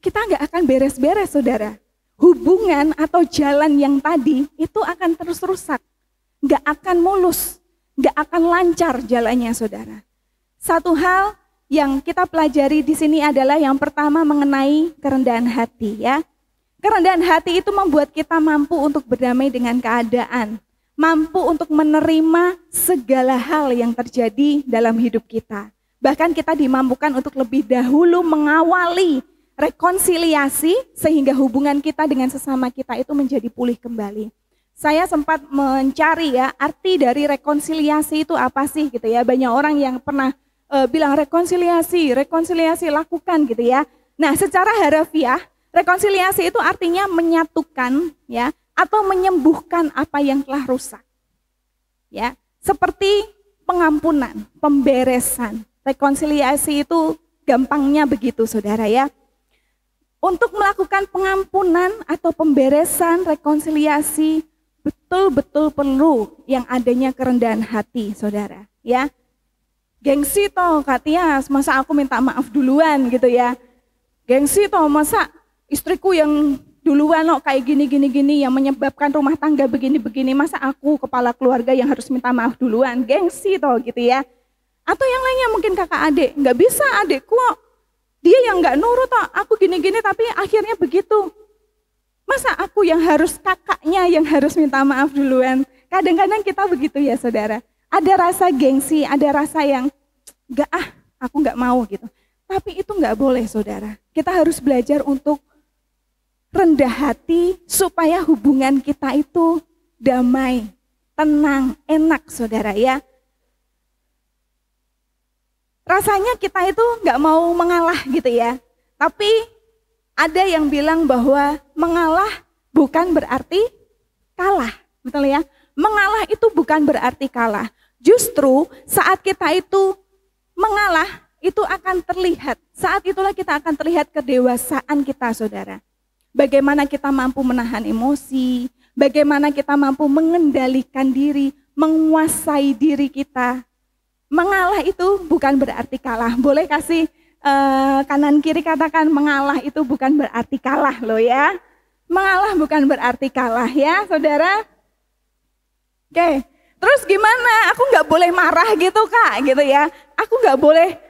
Kita nggak akan beres-beres saudara. Hubungan atau jalan yang tadi itu akan terus rusak. Nggak akan mulus, nggak akan lancar jalannya saudara. Satu hal yang kita pelajari di sini adalah yang pertama mengenai kerendahan hati ya. Kerendahan hati itu membuat kita mampu untuk berdamai dengan keadaan, mampu untuk menerima segala hal yang terjadi dalam hidup kita. Bahkan kita dimampukan untuk lebih dahulu mengawali rekonsiliasi sehingga hubungan kita dengan sesama kita itu menjadi pulih kembali. Saya sempat mencari ya arti dari rekonsiliasi itu apa sih gitu ya. Banyak orang yang pernah bilang rekonsiliasi lakukan gitu ya. Nah, secara harafiah rekonsiliasi itu artinya menyatukan ya atau menyembuhkan apa yang telah rusak. Ya, seperti pengampunan, pemberesan. Rekonsiliasi itu gampangnya begitu Saudara ya. Untuk melakukan pengampunan atau pemberesan, rekonsiliasi betul-betul perlu yang adanya kerendahan hati Saudara ya. Gengsi toh Kak Tias, masa aku minta maaf duluan gitu ya. Gengsi toh masa istriku yang duluan loh kayak gini yang menyebabkan rumah tangga begini-begini, masa aku kepala keluarga yang harus minta maaf duluan. Gengsi toh gitu ya. Atau yang lainnya mungkin kakak adik, nggak bisa adikku kok. Dia yang nggak nurut toh, aku gini-gini tapi akhirnya begitu. Masa aku yang harus kakaknya yang harus minta maaf duluan. Kadang-kadang kita begitu ya saudara. Ada rasa gengsi, ada rasa yang aku nggak mau gitu. Tapi itu nggak boleh saudara. Kita harus belajar untuk rendah hati supaya hubungan kita itu damai, tenang, enak saudara ya. Rasanya kita itu nggak mau mengalah gitu ya. Tapi ada yang bilang bahwa mengalah bukan berarti kalah, betul ya? Mengalah itu bukan berarti kalah. Justru saat kita itu mengalah itu akan terlihat. Saat itulah kita akan terlihat kedewasaan kita saudara. Bagaimana kita mampu menahan emosi, bagaimana kita mampu mengendalikan diri, menguasai diri kita. Mengalah itu bukan berarti kalah. Boleh kasih kanan kiri katakan mengalah itu bukan berarti kalah loh ya. Mengalah bukan berarti kalah ya saudara. Oke. Terus gimana? Aku nggak boleh marah gitu Kak, gitu ya. Aku nggak boleh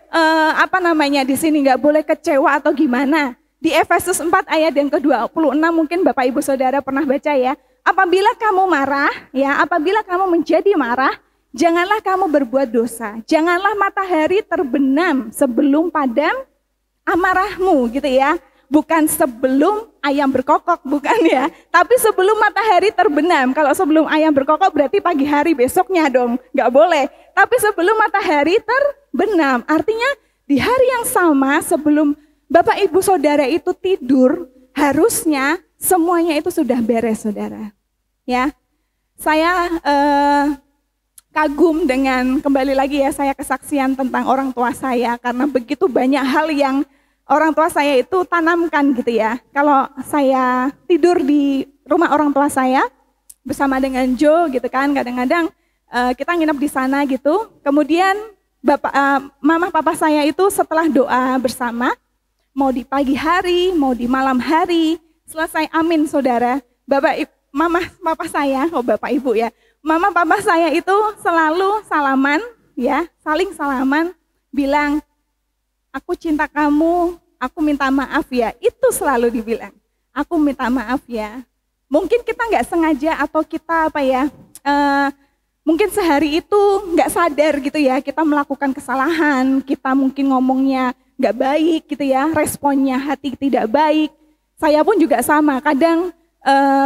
di sini nggak boleh kecewa atau gimana? Di Efesus 4 ayat yang ke-26 mungkin Bapak Ibu Saudara pernah baca ya. Apabila kamu marah, ya, apabila kamu menjadi marah, janganlah kamu berbuat dosa. Janganlah matahari terbenam sebelum padam amarahmu, gitu ya. Bukan sebelum ayam berkokok, bukan ya. Tapi sebelum matahari terbenam. Kalau sebelum ayam berkokok berarti pagi hari besoknya dong. Nggak boleh. Tapi sebelum matahari terbenam. Artinya di hari yang sama sebelum Bapak Ibu Saudara itu tidur, harusnya semuanya itu sudah beres, Saudara. Ya, saya kagum dengan, kembali lagi ya, saya kesaksian tentang orang tua saya, karena begitu banyak hal yang orang tua saya itu tanamkan gitu ya. Kalau saya tidur di rumah orang tua saya bersama dengan Joe gitu kan, kadang-kadang kita nginep di sana gitu. Kemudian mama papa saya itu setelah doa bersama, mau di pagi hari, mau di malam hari, selesai amin Saudara, mama papa saya, bapak ibu ya, mama papa saya itu selalu salaman ya, saling salaman, bilang, aku cinta kamu, aku minta maaf ya, itu selalu dibilang, aku minta maaf ya. Mungkin kita nggak sengaja atau kita mungkin sehari itu nggak sadar gitu ya, kita melakukan kesalahan, kita mungkin ngomongnya nggak baik gitu ya, responnya hati tidak baik. Saya pun juga sama, kadang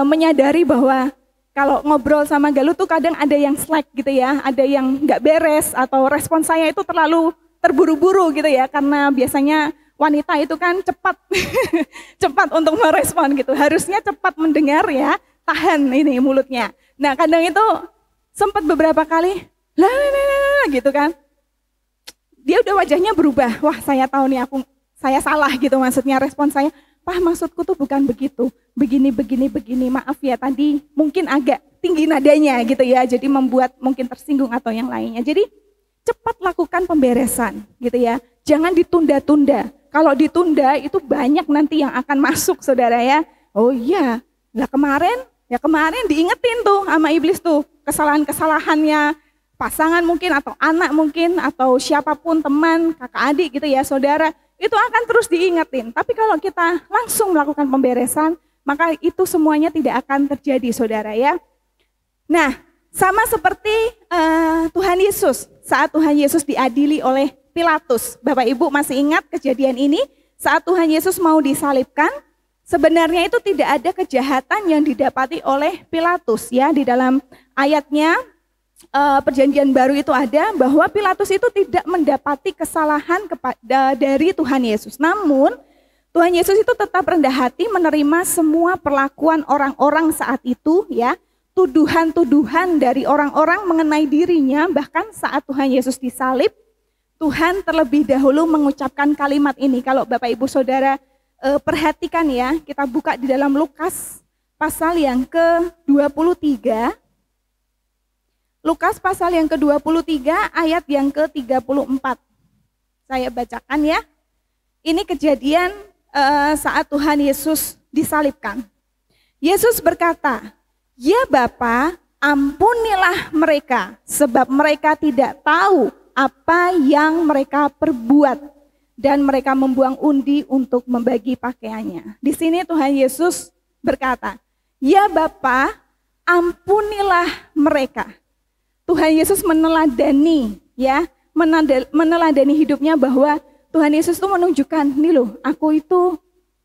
menyadari bahwa kalau ngobrol sama Galuh tuh kadang ada yang slack gitu ya, ada yang nggak beres atau respon saya itu terlalu terburu-buru gitu ya, karena biasanya wanita itu kan cepat cepat untuk merespon gitu, harusnya cepat mendengar ya, tahan ini mulutnya. Nah kadang itu sempat beberapa kali gitu kan, dia udah wajahnya berubah, wah saya tahu nih saya salah gitu, maksudnya respon saya, Pak maksudku tuh bukan begitu, begini, maaf ya tadi mungkin agak tinggi nadanya gitu ya, jadi membuat mungkin tersinggung atau yang lainnya. Jadi cepat lakukan pemberesan gitu ya, jangan ditunda-tunda. Kalau ditunda itu banyak nanti yang akan masuk Saudara ya. Oh iya, lah kemarin diingetin tuh sama iblis tuh, kesalahan-kesalahannya pasangan mungkin atau anak mungkin atau siapapun, teman, kakak adik gitu ya Saudara, itu akan terus diingetin. Tapi kalau kita langsung melakukan pemberesan, maka itu semuanya tidak akan terjadi Saudara ya. Nah, sama seperti Tuhan Yesus, saat Tuhan Yesus diadili oleh Pilatus. Bapak Ibu masih ingat kejadian ini? Saat Tuhan Yesus mau disalibkan, sebenarnya itu tidak ada kejahatan yang didapati oleh Pilatus ya. Di dalam ayatnya Perjanjian Baru itu ada bahwa Pilatus itu tidak mendapati kesalahan dari Tuhan Yesus. Namun Tuhan Yesus itu tetap rendah hati menerima semua perlakuan orang-orang saat itu ya. Tuduhan-tuduhan dari orang-orang mengenai dirinya, bahkan saat Tuhan Yesus disalib, Tuhan terlebih dahulu mengucapkan kalimat ini. Kalau Bapak Ibu Saudara perhatikan ya, kita buka di dalam Lukas pasal yang ke-23. Lukas pasal yang ke-23 ayat yang ke-34. Saya bacakan ya. Ini kejadian saat Tuhan Yesus disalibkan. Yesus berkata, "Ya Bapa, ampunilah mereka, sebab mereka tidak tahu apa yang mereka perbuat." Dan mereka membuang undi untuk membagi pakaiannya. Di sini Tuhan Yesus berkata, "Ya Bapa, ampunilah mereka." Tuhan Yesus meneladani ya, meneladani hidupnya bahwa Tuhan Yesus itu menunjukkan, nih loh, aku itu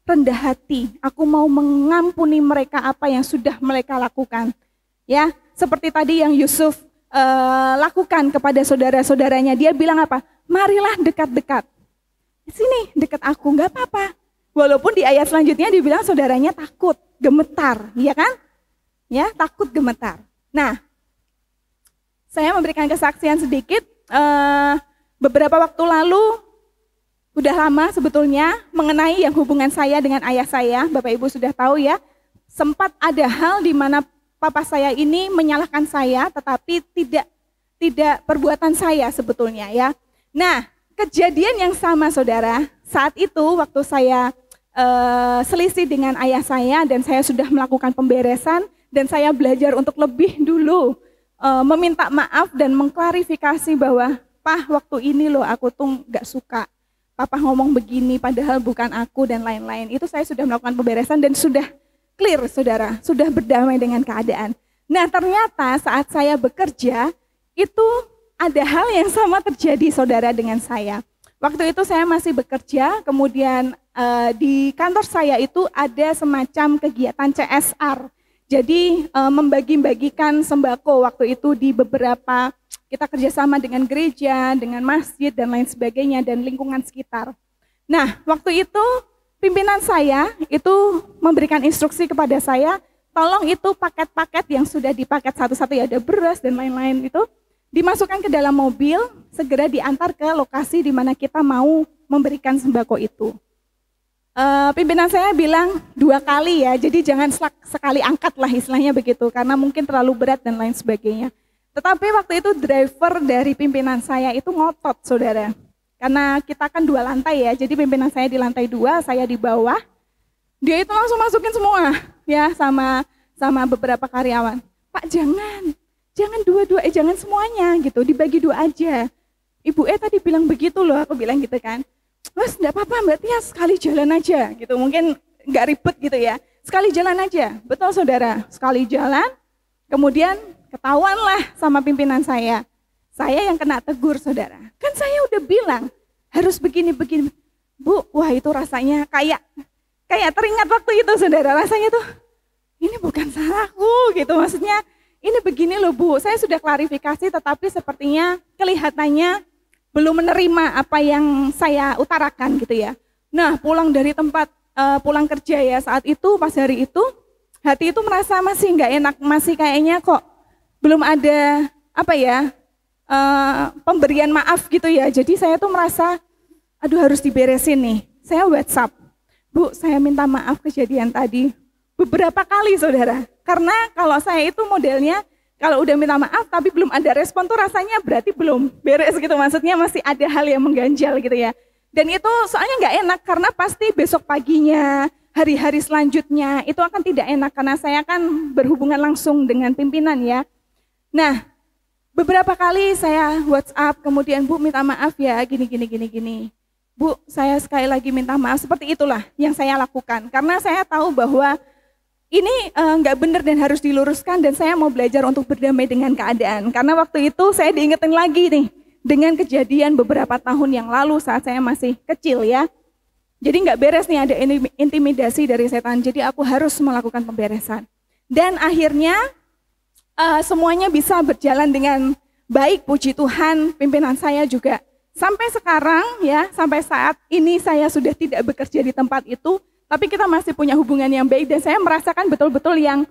rendah hati, aku mau mengampuni mereka apa yang sudah mereka lakukan. Ya, seperti tadi yang Yusuf lakukan kepada saudara-saudaranya, dia bilang apa? Marilah dekat-dekat. Sini dekat aku, nggak apa-apa. Walaupun di ayat selanjutnya dibilang saudaranya takut, gemetar, ya kan? Ya, takut gemetar. Nah, saya memberikan kesaksian sedikit, beberapa waktu lalu, udah lama sebetulnya, mengenai yang hubungan saya dengan ayah saya, Bapak Ibu sudah tahu ya, sempat ada hal di mana papa saya ini menyalahkan saya, tetapi tidak perbuatan saya sebetulnya ya. Nah, kejadian yang sama Saudara, saat itu waktu saya selisih dengan ayah saya dan saya sudah melakukan pemberesan dan saya belajar untuk lebih dulu meminta maaf dan mengklarifikasi bahwa, "Pah, waktu ini loh aku tuh gak suka. Papa ngomong begini padahal bukan aku," dan lain-lain. Itu saya sudah melakukan pemberesan dan sudah clear Saudara, sudah berdamai dengan keadaan. Nah ternyata saat saya bekerja, itu ada hal yang sama terjadi Saudara dengan saya. Waktu itu saya masih bekerja, kemudian di kantor saya itu ada semacam kegiatan CSR. Jadi membagi-bagikan sembako waktu itu di beberapa, kita kerjasama dengan gereja, dengan masjid dan lain sebagainya dan lingkungan sekitar. Nah, waktu itu pimpinan saya itu memberikan instruksi kepada saya, tolong itu paket-paket yang sudah dipaket satu-satu ya, ada beras dan lain-lain itu, dimasukkan ke dalam mobil, segera diantar ke lokasi di mana kita mau memberikan sembako itu. Pimpinan saya bilang 2 kali ya, jadi jangan sekali angkat lah istilahnya begitu, karena mungkin terlalu berat dan lain sebagainya. Tetapi waktu itu driver dari pimpinan saya itu ngotot, saudara. Karena kita kan 2 lantai ya, jadi pimpinan saya di lantai 2, saya di bawah. Dia itu langsung masukin semua ya sama beberapa karyawan. Pak jangan dua-dua, jangan semuanya gitu, dibagi 2 aja. Ibu tadi bilang begitu loh, aku bilang gitu kan. Mas enggak apa-apa Mbak Tia, sekali jalan aja gitu, mungkin enggak ribet gitu ya. Sekali jalan aja, betul saudara, sekali jalan, kemudian ketahuan lah sama pimpinan saya. Saya yang kena tegur saudara. Kan saya udah bilang harus begini-begini. Bu, wah itu rasanya kayak teringat waktu itu saudara. Rasanya tuh ini bukan salahku gitu. Maksudnya ini begini loh Bu. Saya sudah klarifikasi tetapi sepertinya kelihatannya belum menerima apa yang saya utarakan gitu ya. Nah pulang dari tempat pulang kerja ya saat itu pas hari itu hati itu merasa masih nggak enak. Masih kayaknya kok belum ada apa ya pemberian maaf gitu ya. Jadi saya tuh merasa, aduh harus diberesin nih. Saya WhatsApp, Bu saya minta maaf kejadian tadi. Beberapa kali saudara. Karena kalau saya itu modelnya, kalau udah minta maaf tapi belum ada respon tuh rasanya berarti belum beres gitu. Maksudnya masih ada hal yang mengganjal gitu ya. Dan itu soalnya nggak enak karena pasti besok paginya, hari-hari selanjutnya itu akan tidak enak. Karena saya kan berhubungan langsung dengan pimpinan ya. Nah, beberapa kali saya WhatsApp, kemudian Bu minta maaf ya, gini. Bu, saya sekali lagi minta maaf, seperti itulah yang saya lakukan. Karena saya tahu bahwa ini nggak benar dan harus diluruskan dan saya mau belajar untuk berdamai dengan keadaan. Karena waktu itu saya diingetin lagi nih, dengan kejadian beberapa tahun yang lalu saat saya masih kecil ya. Jadi nggak beres nih, ada intimidasi dari setan, jadi aku harus melakukan pemberesan. Dan akhirnya semuanya bisa berjalan dengan baik, puji Tuhan, pimpinan saya juga. Sampai sekarang ya, sampai saat ini saya sudah tidak bekerja di tempat itu, tapi kita masih punya hubungan yang baik dan saya merasakan betul-betul yang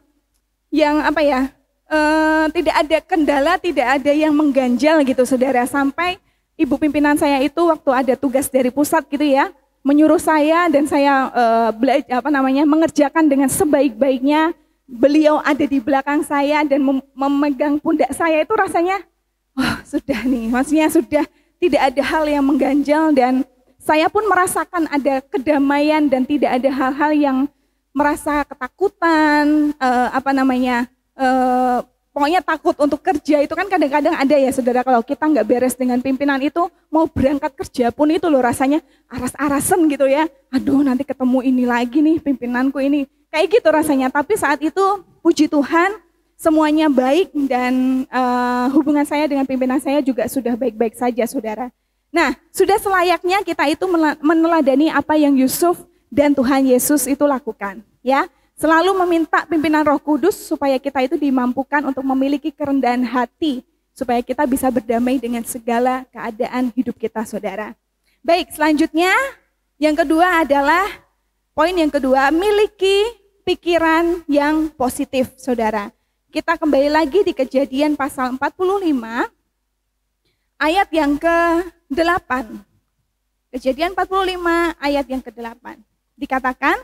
apa ya, tidak ada kendala, tidak ada yang mengganjal gitu saudara. Sampai ibu pimpinan saya itu waktu ada tugas dari pusat gitu ya, menyuruh saya dan saya mengerjakan dengan sebaik-baiknya. Beliau ada di belakang saya dan memegang pundak saya itu rasanya, sudah nih, maksudnya sudah tidak ada hal yang mengganjal dan saya pun merasakan ada kedamaian dan tidak ada hal-hal yang merasa ketakutan, pokoknya takut untuk kerja itu kan kadang-kadang ada ya saudara, kalau kita nggak beres dengan pimpinan itu, mau berangkat kerja pun itu loh rasanya aras-arasan gitu ya, aduh nanti ketemu ini lagi nih pimpinanku ini, kayak gitu rasanya. Tapi saat itu puji Tuhan semuanya baik dan hubungan saya dengan pimpinan saya juga sudah baik-baik saja saudara. Nah, sudah selayaknya kita itu meneladani apa yang Yusuf dan Tuhan Yesus itu lakukan, ya. Selalu meminta pimpinan Roh Kudus supaya kita itu dimampukan untuk memiliki kerendahan hati, supaya kita bisa berdamai dengan segala keadaan hidup kita, saudara. Baik, selanjutnya yang kedua adalah poin yang kedua, miliki pikiran yang positif, saudara. Kita kembali lagi di Kejadian pasal 45, ayat yang ke-8. Kejadian 45 ayat yang ke-8. Dikatakan,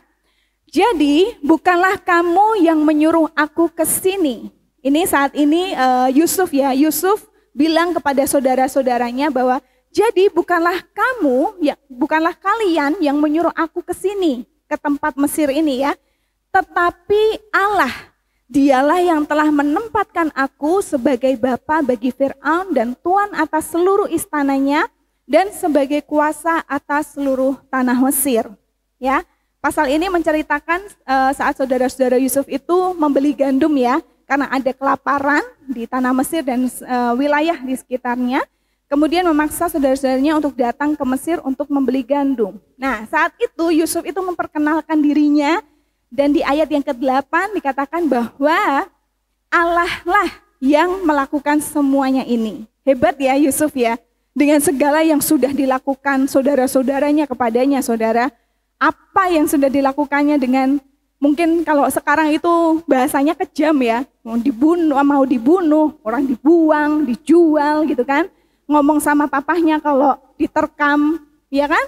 jadi bukanlah kamu yang menyuruh aku ke sini. Ini saat ini Yusuf ya, Yusuf bilang kepada saudara-saudaranya bahwa jadi bukanlah kalian yang menyuruh aku ke sini, ke tempat Mesir ini ya. Tetapi Allah, Dialah yang telah menempatkan aku sebagai bapa bagi Fir'aun dan tuan atas seluruh istananya dan sebagai kuasa atas seluruh tanah Mesir. Ya, pasal ini menceritakan saat saudara-saudara Yusuf itu membeli gandum ya, karena ada kelaparan di tanah Mesir dan wilayah di sekitarnya. Kemudian memaksa saudara-saudaranya untuk datang ke Mesir untuk membeli gandum. Nah, saat itu Yusuf itu memperkenalkan dirinya. Dan di ayat yang ke-8 dikatakan bahwa Allah lah yang melakukan semuanya ini. Hebat ya Yusuf ya. dengan segala yang sudah dilakukan saudara-saudaranya kepadanya, saudara. Apa yang sudah dilakukannya dengan, mungkin kalau sekarang itu bahasanya kejam ya, mau dibunuh, orang dibuang, dijual gitu kan. Ngomong sama papahnya kalau diterkam, ya kan?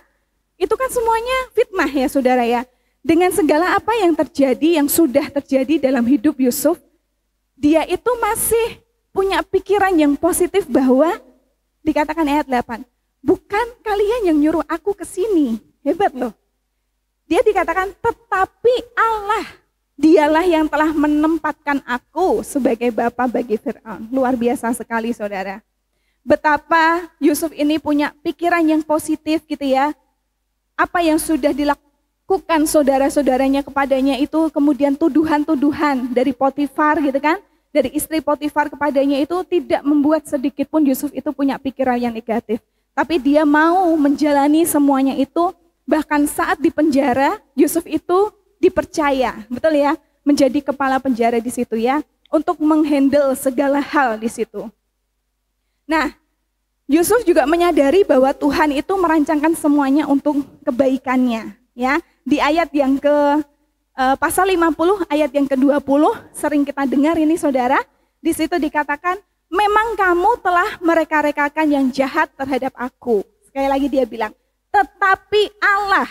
Itu kan semuanya fitnah ya saudara ya. Dengan segala apa yang terjadi, yang sudah terjadi dalam hidup Yusuf, dia itu masih punya pikiran yang positif bahwa dikatakan ayat 8, bukan kalian yang nyuruh aku ke sini. Hebat loh. Dia dikatakan tetapi Allah, dialah yang telah menempatkan aku sebagai bapa bagi Fir'aun. Luar biasa sekali saudara. Betapa Yusuf ini punya pikiran yang positif gitu ya. Apa yang sudah dilakukan saudara-saudaranya kepadanya itu kemudian tuduhan-tuduhan dari Potifar gitu kan. Dari istri Potifar kepadanya itu tidak membuat sedikit pun Yusuf itu punya pikiran yang negatif. Tapi dia mau menjalani semuanya itu, bahkan saat di penjara Yusuf itu dipercaya, betul ya, menjadi kepala penjara di situ ya, untuk menghandle segala hal di situ. Nah, Yusuf juga menyadari bahwa Tuhan itu merancangkan semuanya untuk kebaikannya, ya. Di ayat yang pasal 50 ayat yang ke-20 sering kita dengar ini saudara, di situ dikatakan memang kamu telah mereka-rekakan yang jahat terhadap aku. Sekali lagi dia bilang, tetapi Allah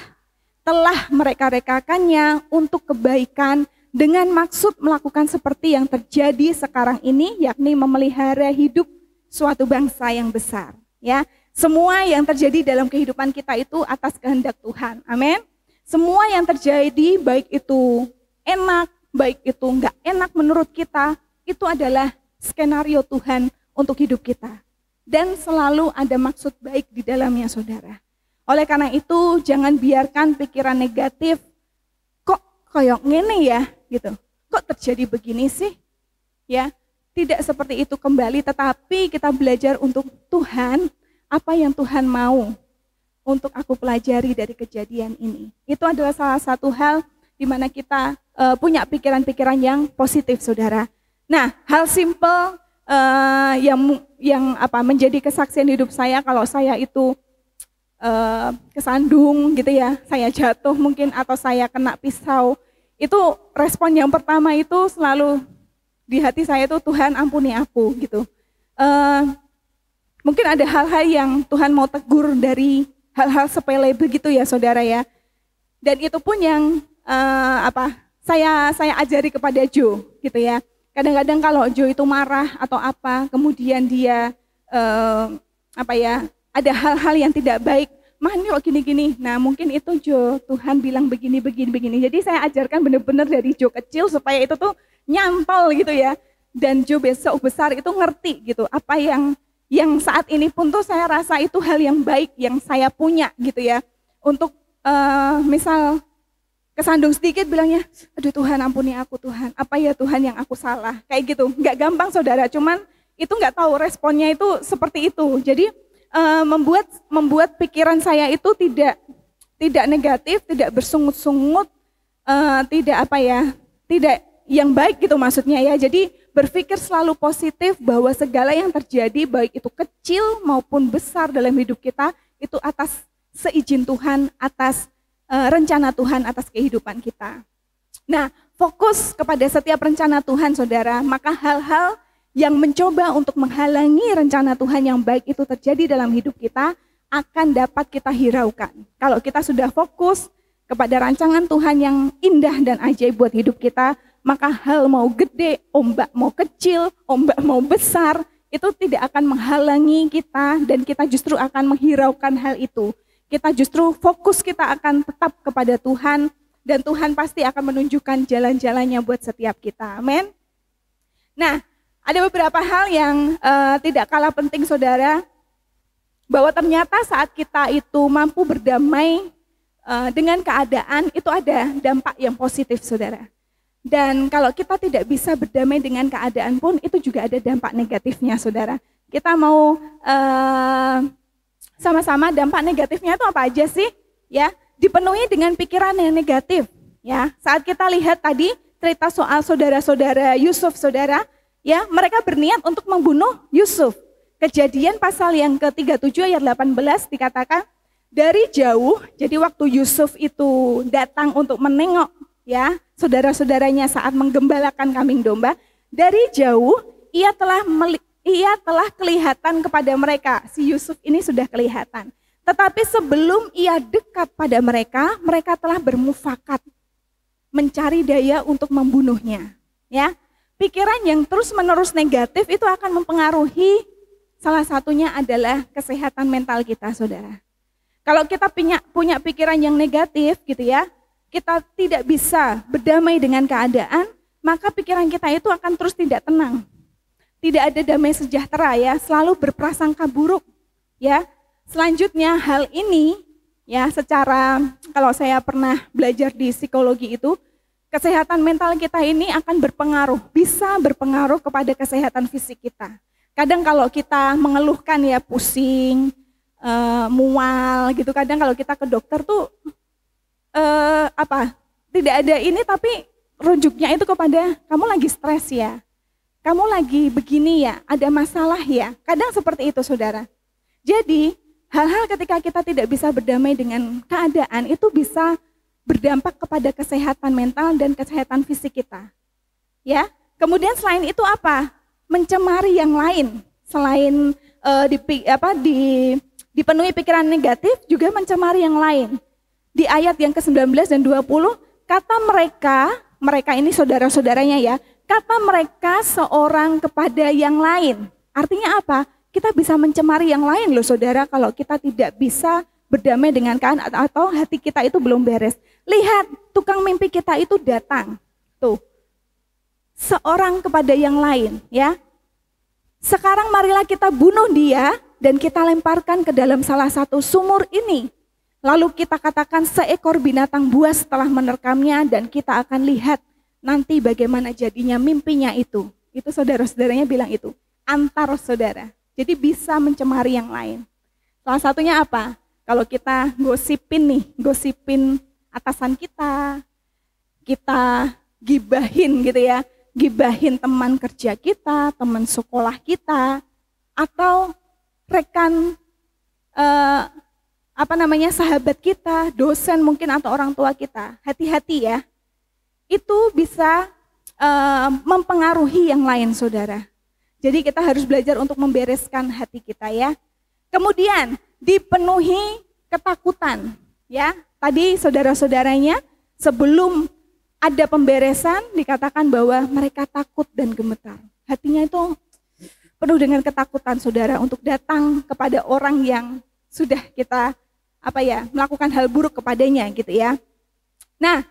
telah mereka-rekakannya untuk kebaikan dengan maksud melakukan seperti yang terjadi sekarang ini, yakni memelihara hidup suatu bangsa yang besar. Ya, semua yang terjadi dalam kehidupan kita itu atas kehendak Tuhan. Amin. Semua yang terjadi, baik itu enak, baik itu enggak enak menurut kita, itu adalah skenario Tuhan untuk hidup kita. Dan selalu ada maksud baik di dalamnya saudara. Oleh karena itu, jangan biarkan pikiran negatif, kok kayak gini ya, gitu. Kok terjadi begini sih? Ya, tidak seperti itu kembali, tetapi kita belajar untuk Tuhan, apa yang Tuhan mau untuk aku pelajari dari kejadian ini. Itu adalah salah satu hal di mana kita punya pikiran-pikiran yang positif, saudara. Nah, hal simple yang menjadi kesaksian hidup saya kalau saya itu kesandung gitu ya, saya jatuh mungkin atau saya kena pisau, itu respon yang pertama itu selalu di hati saya itu Tuhan ampuni aku gitu. Mungkin ada hal-hal yang Tuhan mau tegur dari hal-hal sepele begitu ya saudara ya. Dan itu pun yang saya ajari kepada Jo gitu ya. Kadang-kadang kalau Jo itu marah atau apa, kemudian dia ada hal-hal yang tidak baik, ini kok gini-gini. Nah mungkin itu Jo, Tuhan bilang begini. Jadi saya ajarkan benar-benar dari Jo kecil supaya itu tuh nyantol gitu ya. Dan Jo besok besar itu ngerti gitu apa yang saat ini pun tuh saya rasa itu hal yang baik yang saya punya gitu ya. Untuk misal kesandung sedikit bilangnya, aduh Tuhan ampuni aku Tuhan, apa ya Tuhan yang aku salah, kayak gitu. Nggak gampang saudara, cuman itu nggak tahu responnya itu seperti itu. Jadi membuat pikiran saya itu tidak negatif, tidak bersungut-sungut, tidak yang baik gitu maksudnya ya. Jadi berpikir selalu positif bahwa segala yang terjadi baik itu kecil maupun besar dalam hidup kita itu atas seizin Tuhan, atas rencana Tuhan atas kehidupan kita. Nah, fokus kepada setiap rencana Tuhan saudara, maka hal-hal yang mencoba untuk menghalangi rencana Tuhan yang baik itu terjadi dalam hidup kita akan dapat kita hiraukan. Kalau kita sudah fokus kepada rancangan Tuhan yang indah dan ajaib buat hidup kita, maka hal mau gede, ombak mau kecil, ombak mau besar, itu tidak akan menghalangi kita dan kita justru akan menghiraukan hal itu. Kita justru fokus kita akan tetap kepada Tuhan dan Tuhan pasti akan menunjukkan jalan-jalannya buat setiap kita. Amin. Nah, ada beberapa hal yang tidak kalah penting saudara, bahwa ternyata saat kita itu mampu berdamai dengan keadaan, itu ada dampak yang positif saudara. Dan kalau kita tidak bisa berdamai dengan keadaan pun, itu juga ada dampak negatifnya saudara. Kita mau sama-sama dampak negatifnya itu apa aja sih? Ya, dipenuhi dengan pikiran yang negatif. Ya, saat kita lihat tadi cerita soal saudara-saudara Yusuf saudara, ya mereka berniat untuk membunuh Yusuf. Kejadian pasal yang ke-37 ayat 18 dikatakan, dari jauh, jadi waktu Yusuf itu datang untuk menengok ya saudara-saudaranya saat menggembalakan kambing domba, dari jauh ia telah kelihatan kepada mereka. Si Yusuf ini sudah kelihatan. Tetapi sebelum ia dekat pada mereka, mereka telah bermufakat mencari daya untuk membunuhnya. Ya, pikiran yang terus-menerus negatif itu akan mempengaruhi, salah satunya adalah kesehatan mental kita, saudara. Kalau kita punya pikiran yang negatif gitu ya, kita tidak bisa berdamai dengan keadaan, maka pikiran kita itu akan terus tidak tenang. Tidak ada damai sejahtera ya, selalu berprasangka buruk ya. Selanjutnya hal ini ya, secara kalau saya pernah belajar di psikologi itu, kesehatan mental kita ini akan berpengaruh, bisa berpengaruh kepada kesehatan fisik kita. Kadang kalau kita mengeluhkan ya pusing, mual gitu, kadang kalau kita ke dokter tuh tidak ada ini, tapi rujuknya itu kepada kamu lagi stres ya, kamu lagi begini ya, ada masalah ya. Kadang seperti itu, saudara. Jadi hal-hal ketika kita tidak bisa berdamai dengan keadaan itu bisa berdampak kepada kesehatan mental dan kesehatan fisik kita. Ya. Kemudian selain itu apa? Mencemari yang lain. Selain dipenuhi pikiran negatif, juga mencemari yang lain. Di ayat yang ke-19 dan 20, kata mereka ini saudara-saudaranya ya, kata mereka seorang kepada yang lain. Artinya apa? Kita bisa mencemari yang lain loh saudara, kalau kita tidak bisa berdamai dengan keadaan atau hati kita itu belum beres. Lihat, tukang mimpi kita itu datang. Tuh, seorang kepada yang lain ya. Sekarang marilah kita bunuh dia dan kita lemparkan ke dalam salah satu sumur ini. Lalu kita katakan seekor binatang buas telah menerkamnya dan kita akan lihat nanti bagaimana jadinya mimpinya itu. Itu saudara-saudaranya bilang itu, antar saudara. Jadi bisa mencemari yang lain. Salah satunya apa? Kalau kita gosipin atasan kita gibahin gitu ya, gibahin teman kerja kita, teman sekolah kita, atau rekan sahabat kita, dosen mungkin atau orang tua kita. Hati-hati ya. Itu bisa mempengaruhi yang lain, saudara. Jadi kita harus belajar untuk membereskan hati kita ya. Kemudian dipenuhi ketakutan ya. Tadi saudara-saudaranya sebelum ada pemberesan dikatakan bahwa mereka takut dan gemetar. Hatinya itu penuh dengan ketakutan saudara untuk datang kepada orang yang sudah kita melakukan hal buruk kepadanya gitu ya. Nah,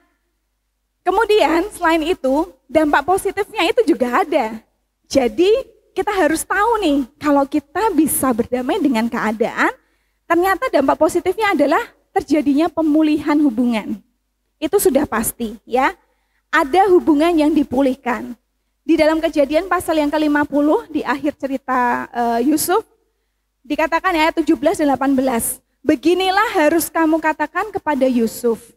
kemudian selain itu dampak positifnya itu juga ada. Jadi kita harus tahu nih, kalau kita bisa berdamai dengan keadaan, ternyata dampak positifnya adalah terjadinya pemulihan hubungan. Itu sudah pasti ya. Ada hubungan yang dipulihkan. Di dalam Kejadian pasal yang ke-50 di akhir cerita Yusuf, dikatakan ayat 17 dan 18. Beginilah harus kamu katakan kepada Yusuf,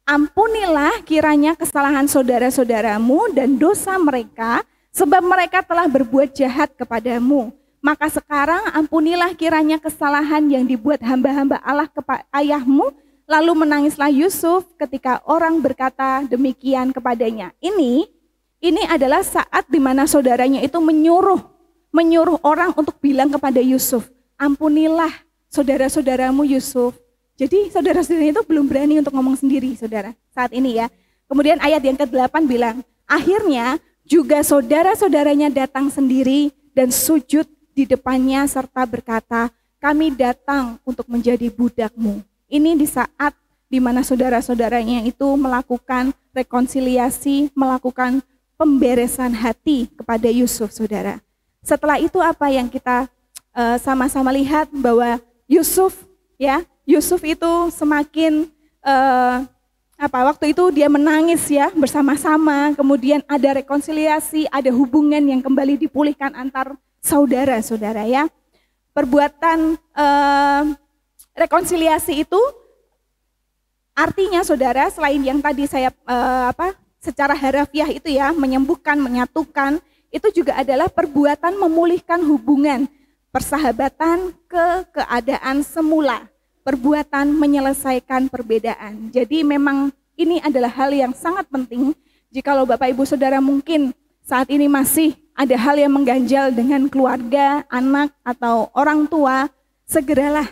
ampunilah kiranya kesalahan saudara-saudaramu dan dosa mereka, sebab mereka telah berbuat jahat kepadamu. Maka sekarang ampunilah kiranya kesalahan yang dibuat hamba-hamba Allah kepada ayahmu. Lalu menangislah Yusuf ketika orang berkata demikian kepadanya. Ini adalah saat di mana saudaranya itu menyuruh orang untuk bilang kepada Yusuf, ampunilah saudara-saudaramu Yusuf. Jadi saudara-saudaranya itu belum berani untuk ngomong sendiri, saudara, saat ini ya. Kemudian ayat yang ke-8 bilang, akhirnya juga saudara-saudaranya datang sendiri dan sujud di depannya serta berkata, kami datang untuk menjadi budakmu. Ini di saat di mana saudara-saudaranya itu melakukan rekonsiliasi, melakukan pemberesan hati kepada Yusuf, saudara. Setelah itu apa yang kita sama-sama lihat bahwa Yusuf itu semakin waktu itu dia menangis ya bersama-sama, kemudian ada rekonsiliasi, ada hubungan yang kembali dipulihkan antar saudara-saudara ya. Perbuatan rekonsiliasi itu artinya saudara, selain yang tadi saya secara harafiah itu ya, menyembuhkan, menyatukan, itu juga adalah perbuatan memulihkan hubungan, persahabatan ke keadaan semula, perbuatan menyelesaikan perbedaan. Jadi memang ini adalah hal yang sangat penting. Jikalau Bapak Ibu Saudara mungkin saat ini masih ada hal yang mengganjal dengan keluarga, anak, atau orang tua, segeralah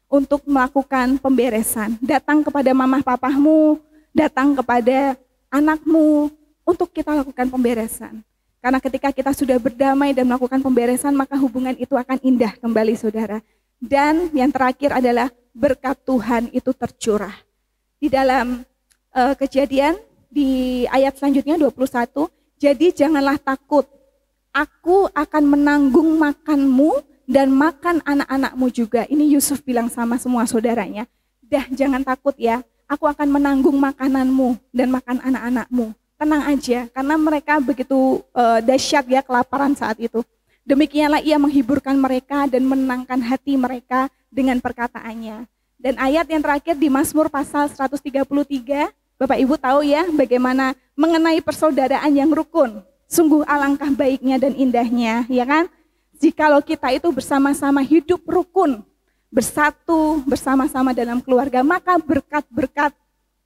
untuk melakukan pemberesan. Datang kepada mamah papahmu, datang kepada anakmu, untuk kita lakukan pemberesan. Karena ketika kita sudah berdamai dan melakukan pemberesan, maka hubungan itu akan indah kembali, saudara. Dan yang terakhir adalah berkat Tuhan itu tercurah. Di dalam Kejadian, di ayat selanjutnya 21, jadi janganlah takut, aku akan menanggung makanmu dan makan anak-anakmu juga. Ini Yusuf bilang sama semua saudaranya, dah jangan takut ya, aku akan menanggung makananmu dan makan anak-anakmu. Tenang aja, karena mereka begitu dahsyat ya kelaparan saat itu. Demikianlah ia menghiburkan mereka dan menenangkan hati mereka dengan perkataannya. Dan ayat yang terakhir di Mazmur pasal 133, Bapak Ibu tahu ya bagaimana mengenai persaudaraan yang rukun. Sungguh alangkah baiknya dan indahnya, ya kan? Jikalau kita itu bersama-sama hidup rukun, bersatu bersama-sama dalam keluarga, maka berkat-berkat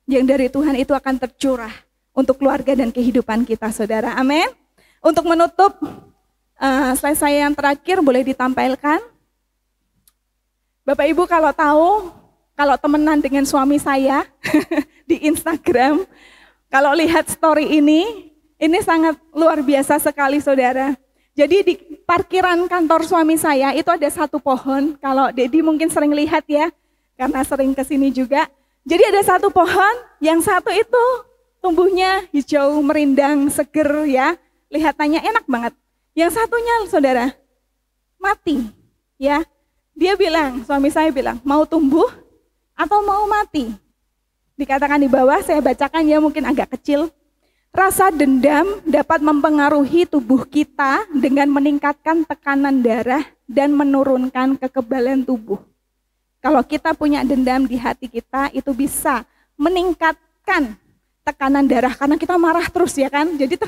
yang dari Tuhan itu akan tercurah untuk keluarga dan kehidupan kita, saudara. Amin. Untuk menutup, slide saya yang terakhir boleh ditampilkan. Bapak Ibu kalau tahu, kalau temenan dengan suami saya di Instagram, kalau lihat story ini sangat luar biasa sekali, saudara. Jadi di parkiran kantor suami saya itu ada satu pohon, kalau Dedi mungkin sering lihat ya, karena sering kesini juga. Jadi ada satu pohon, yang satu itu tumbuhnya hijau merindang, seger ya, lihatannya enak banget. Yang satunya, saudara, mati ya. Dia bilang, suami saya bilang, mau tumbuh atau mau mati? Dikatakan di bawah, saya bacakan ya mungkin agak kecil. Rasa dendam dapat mempengaruhi tubuh kita dengan meningkatkan tekanan darah dan menurunkan kekebalan tubuh. Kalau kita punya dendam di hati kita, itu bisa meningkatkan tekanan darah karena kita marah terus ya kan. Jadi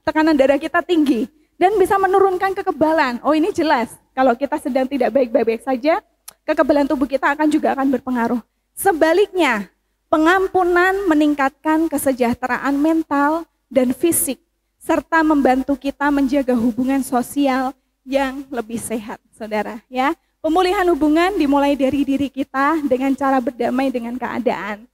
tekanan darah kita tinggi dan bisa menurunkan kekebalan. Oh ini jelas, kalau kita sedang tidak baik-baik saja, kekebalan tubuh kita juga akan berpengaruh. Sebaliknya, pengampunan meningkatkan kesejahteraan mental dan fisik, serta membantu kita menjaga hubungan sosial yang lebih sehat, saudara. Ya, pemulihan hubungan dimulai dari diri kita dengan cara berdamai dengan keadaan.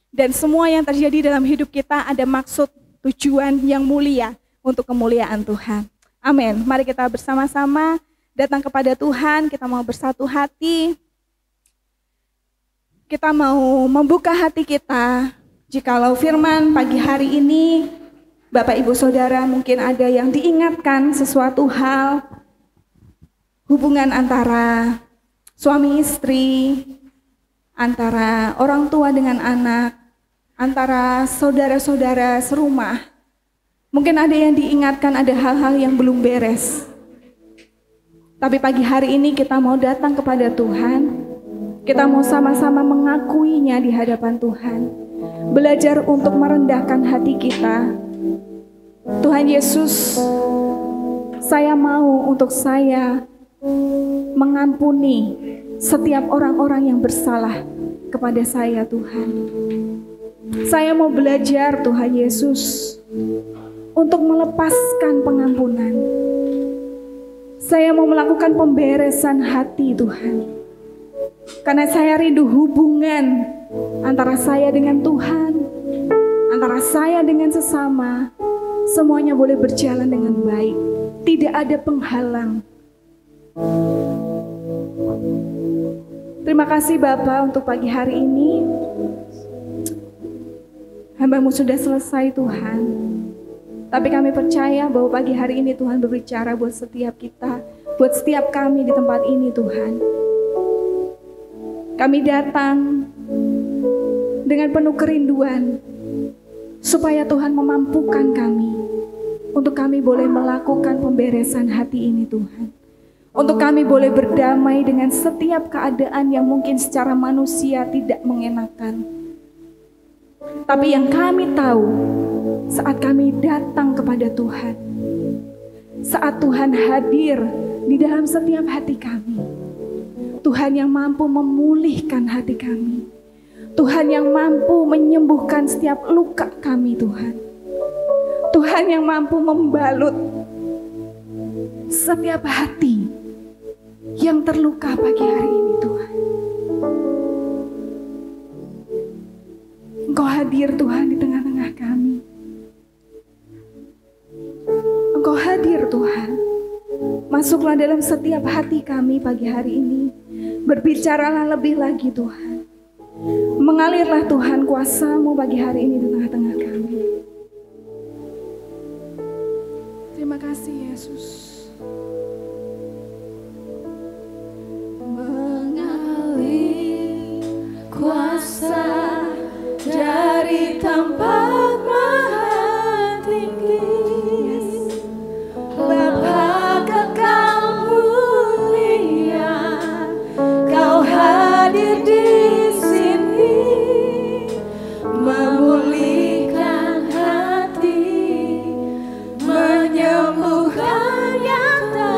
Dan semua yang terjadi dalam hidup kita ada maksud, tujuan yang mulia untuk kemuliaan Tuhan. Amin. Mari kita bersama-sama datang kepada Tuhan, kita mau bersatu hati. Kita mau membuka hati kita, jikalau firman pagi hari ini, Bapak Ibu Saudara mungkin ada yang diingatkan sesuatu hal, hubungan antara suami istri, antara orang tua dengan anak, antara saudara-saudara serumah. Mungkin ada yang diingatkan ada hal-hal yang belum beres. Tapi pagi hari ini kita mau datang kepada Tuhan. Kita mau sama-sama mengakuinya di hadapan Tuhan. Belajar untuk merendahkan hati kita. Tuhan Yesus, saya mau untuk saya mengampuni setiap orang-orang yang bersalah kepada saya, Tuhan. Saya mau belajar, Tuhan Yesus, untuk melepaskan pengampunan. Saya mau melakukan pemberesan hati, Tuhan. Karena saya rindu hubungan antara saya dengan Tuhan, antara saya dengan sesama, semuanya boleh berjalan dengan baik. Tidak ada penghalang. Terima kasih Bapa untuk pagi hari ini. Hamba-Mu sudah selesai Tuhan. Tapi kami percaya bahwa pagi hari ini Tuhan berbicara buat setiap kita, buat setiap kami di tempat ini Tuhan. Kami datang dengan penuh kerinduan supaya Tuhan memampukan kami untuk kami boleh melakukan pemberesan hati ini Tuhan. Untuk kami boleh berdamai dengan setiap keadaan yang mungkin secara manusia tidak mengenakan. Tapi yang kami tahu saat kami datang kepada Tuhan, saat Tuhan hadir di dalam setiap hati kami. Tuhan yang mampu memulihkan hati kami. Tuhan yang mampu menyembuhkan setiap luka kami, Tuhan. Tuhan yang mampu membalut setiap hati yang terluka pagi hari ini, Tuhan. Engkau hadir, Tuhan, di tengah-tengah kami. Engkau hadir, Tuhan. Masuklah dalam setiap hati kami pagi hari ini. Berbicaralah lebih lagi, Tuhan. Mengalirlah, Tuhan, kuasa-Mu pagi hari ini di tengah-tengah kami. Terima kasih, Yesus. Mengalir kuasa dari tempat maha tinggi, Bapa kekal mulia, Kau hadir di sini, memulihkan hati, menyembuhkan yang tak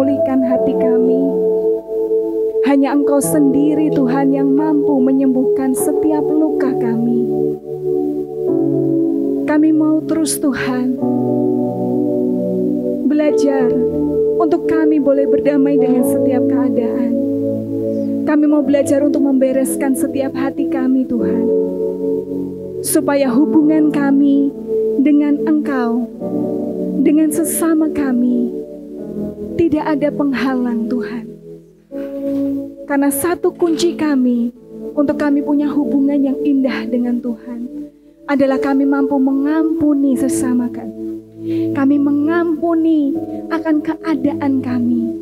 memulihkan hati kami. Hanya Engkau sendiri Tuhan yang mampu menyembuhkan setiap luka kami. Kami mau terus Tuhan belajar untuk kami boleh berdamai dengan setiap keadaan. Kami mau belajar untuk membereskan setiap hati kami Tuhan, supaya hubungan kami dengan Engkau, dengan sesama kami, tidak ada penghalang Tuhan. Karena satu kunci kami untuk kami punya hubungan yang indah dengan Tuhan adalah kami mampu mengampuni sesama kami. Kami mengampuni akan keadaan kami.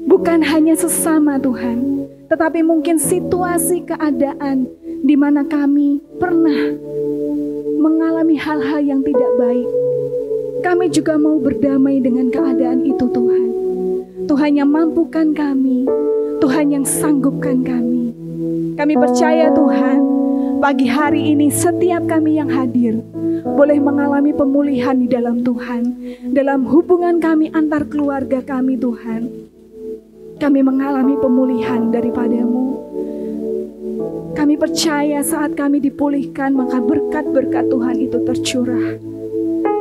Bukan hanya sesama Tuhan, tetapi mungkin situasi keadaan di mana kami pernah mengalami hal-hal yang tidak baik. Kami juga mau berdamai dengan keadaan itu Tuhan. Tuhan yang mampukan kami, Tuhan yang sanggupkan kami. Kami percaya Tuhan, pagi hari ini setiap kami yang hadir boleh mengalami pemulihan di dalam Tuhan. Dalam hubungan kami antar keluarga kami Tuhan, kami mengalami pemulihan daripada-Mu. Kami percaya saat kami dipulihkan, maka berkat-berkat Tuhan itu tercurah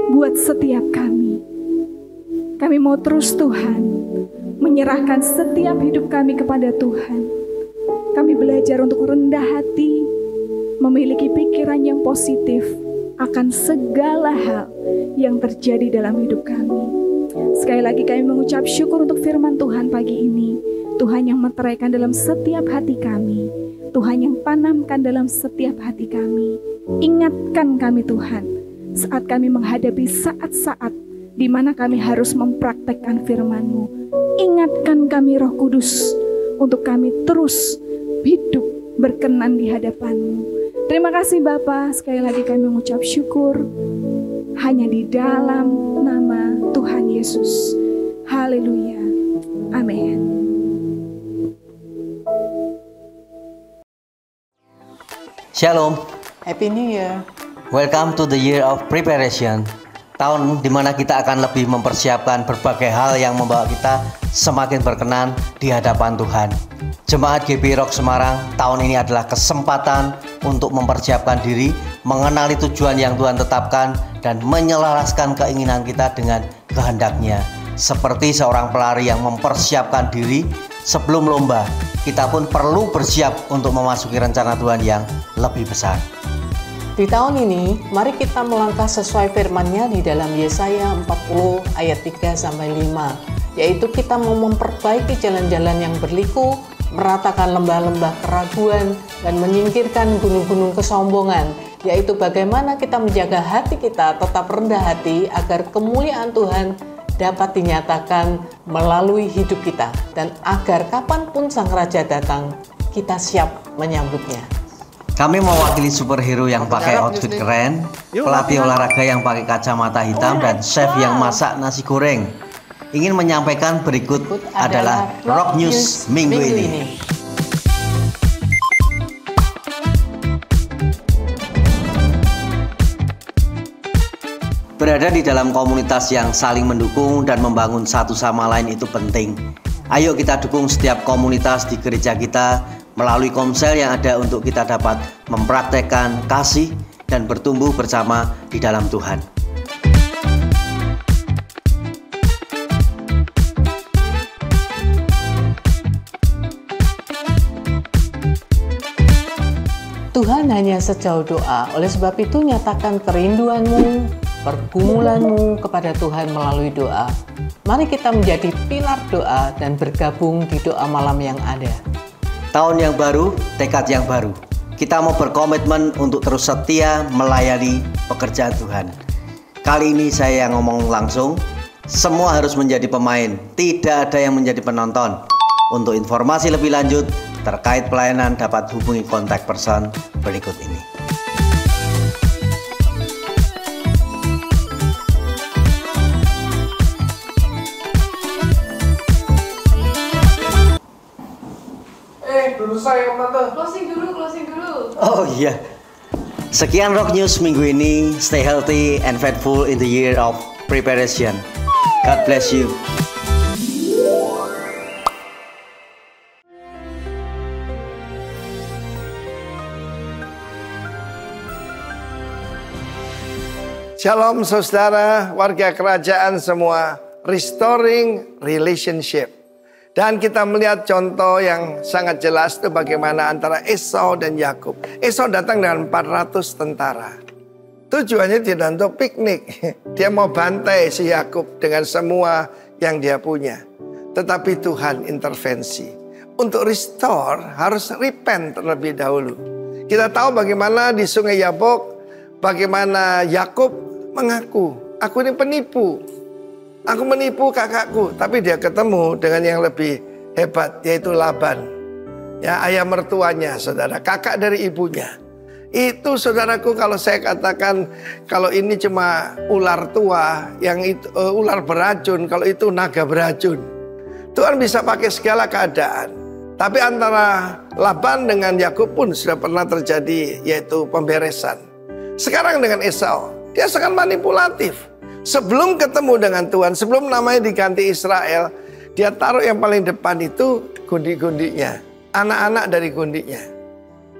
buat setiap kami. Kami mau terus Tuhan menyerahkan setiap hidup kami kepada Tuhan. Kami belajar untuk rendah hati, memiliki pikiran yang positif akan segala hal yang terjadi dalam hidup kami. Sekali lagi kami mengucap syukur untuk firman Tuhan pagi ini. Tuhan yang meteraikan dalam setiap hati kami. Tuhan yang tanamkan dalam setiap hati kami. Ingatkan kami Tuhan, saat kami menghadapi saat-saat di mana kami harus mempraktekkan firman-Mu. Ingatkan kami Roh Kudus untuk kami terus hidup berkenan di hadapan-Mu. Terima kasih Bapa, sekali lagi kami mengucap syukur hanya di dalam nama Tuhan Yesus. Haleluya. Amin. Shalom. Happy New Year. Welcome to the year of preparation. Tahun di mana kita akan lebih mempersiapkan berbagai hal yang membawa kita semakin berkenan di hadapan Tuhan. Jemaat GB Rock Semarang, tahun ini adalah kesempatan untuk mempersiapkan diri, mengenali tujuan yang Tuhan tetapkan, dan menyelaraskan keinginan kita dengan kehendak-Nya. Seperti seorang pelari yang mempersiapkan diri sebelum lomba, kita pun perlu bersiap untuk memasuki rencana Tuhan yang lebih besar. Di tahun ini, mari kita melangkah sesuai firman-Nya di dalam Yesaya 40 ayat 3-5, yaitu kita mau memperbaiki jalan-jalan yang berliku, meratakan lembah-lembah keraguan, dan menyingkirkan gunung-gunung kesombongan, yaitu bagaimana kita menjaga hati kita tetap rendah hati agar kemuliaan Tuhan dapat dinyatakan melalui hidup kita, dan agar kapanpun Sang Raja datang, kita siap menyambutnya. Kami mewakili superhero yang pakai outfit keren, pelatih olahraga yang pakai kacamata hitam, dan chef yang masak nasi goreng. Ingin menyampaikan berikut adalah Rock News minggu ini. Berada di dalam komunitas yang saling mendukung dan membangun satu sama lain itu penting. Ayo kita dukung setiap komunitas di gereja kita melalui komsel yang ada untuk kita dapat mempraktekkan kasih dan bertumbuh bersama di dalam Tuhan. Tuhan hanya sejauh doa, oleh sebab itu nyatakan kerinduanmu, pergumulanmu kepada Tuhan melalui doa. Mari kita menjadi pilar doa dan bergabung di doa malam yang ada. Tahun yang baru, tekad yang baru. Kita mau berkomitmen untuk terus setia melayani pekerjaan Tuhan. Kali ini saya yang ngomong langsung, semua harus menjadi pemain, tidak ada yang menjadi penonton. Untuk informasi lebih lanjut terkait pelayanan dapat hubungi kontak person berikut ini. Belum selesai Om Tante. Closing dulu. Oh iya. Sekian Rock News minggu ini. Stay healthy and faithful in the year of preparation. God bless you. Shalom saudara, warga kerajaan semua, restoring relationship. Dan kita melihat contoh yang sangat jelas itu bagaimana antara Esau dan Yakub. Esau datang dengan 400 tentara. Tujuannya tidak untuk piknik. Dia mau bantai si Yakub dengan semua yang dia punya. Tetapi Tuhan intervensi. Untuk restore harus repent terlebih dahulu. Kita tahu bagaimana di Sungai Yabok, bagaimana Yakub mengaku, aku ini penipu. Aku menipu kakakku, tapi dia ketemu dengan yang lebih hebat, yaitu Laban. Ya, ayah mertuanya, saudara, kakak dari ibunya. Itu saudaraku, kalau saya katakan kalau ini cuma ular tua, yang itu ular beracun, kalau itu naga beracun. Tuhan bisa pakai segala keadaan. Tapi antara Laban dengan Yakub pun sudah pernah terjadi, yaitu pemberesan. Sekarang dengan Esau, dia sangat manipulatif. Sebelum ketemu dengan Tuhan, sebelum namanya diganti Israel, dia taruh yang paling depan itu gundi-gundinya, anak-anak dari gundinya.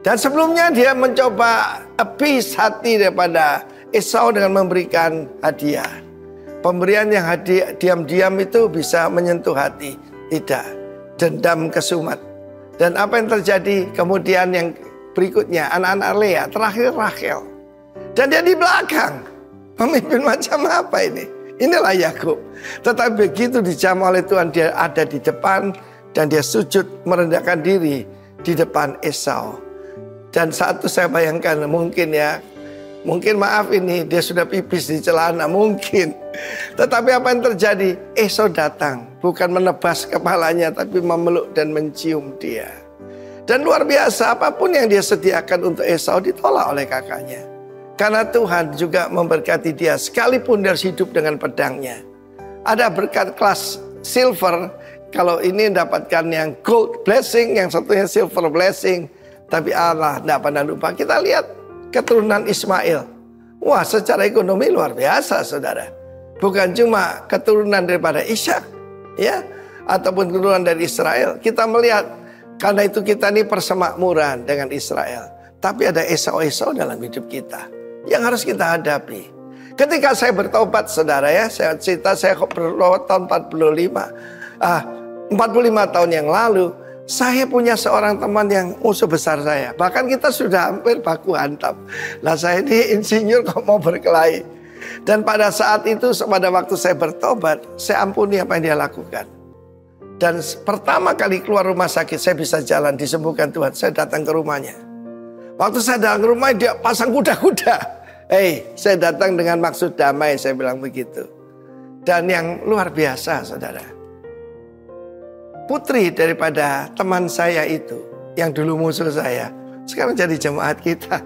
Dan sebelumnya dia mencoba appease hati daripada Esau dengan memberikan hadiah. Pemberian yang diam-diam itu bisa menyentuh hati. Tidak, dendam kesumat. Dan apa yang terjadi kemudian yang berikutnya, anak-anak Lea, terakhir Rachel. Dan dia di belakang. Pemimpin macam apa ini? Inilah Yakub. Tetapi begitu dijamah oleh Tuhan, dia ada di depan dan dia sujud merendahkan diri di depan Esau. Dan saat itu saya bayangkan mungkin maaf ini dia sudah pipis di celana mungkin. Tetapi apa yang terjadi? Esau datang, bukan menebas kepalanya tapi memeluk dan mencium dia. Dan luar biasa, apapun yang dia sediakan untuk Esau ditolak oleh kakaknya. Karena Tuhan juga memberkati dia sekalipun dia harus hidup dengan pedangnya. Ada berkat kelas silver, kalau ini dapatkan yang gold blessing, yang satunya silver blessing. Tapi Allah tidak pernah lupa. Kita lihat keturunan Ismail. Wah, secara ekonomi luar biasa saudara. Bukan cuma keturunan daripada Ishak, ya, ataupun keturunan dari Israel. Kita melihat, karena itu kita ini persemakmuran dengan Israel. Tapi ada Esau-Esau dalam hidup kita yang harus kita hadapi. Ketika saya bertobat saudara ya, saya cerita saya bertobat tahun 45 tahun yang lalu, saya punya seorang teman yang musuh besar saya. Bahkan kita sudah hampir baku hantam. Lah saya ini insinyur kok mau berkelahi. Dan pada saat itu, pada waktu saya bertobat, saya ampuni apa yang dia lakukan. Dan pertama kali keluar rumah sakit, saya bisa jalan, disembuhkan Tuhan. Saya datang ke rumahnya. Waktu saya datang ke rumah, dia pasang kuda-kuda. Saya datang dengan maksud damai, saya bilang begitu. Dan yang luar biasa, saudara. Putri daripada teman saya itu, yang dulu musuh saya, sekarang jadi jemaat kita.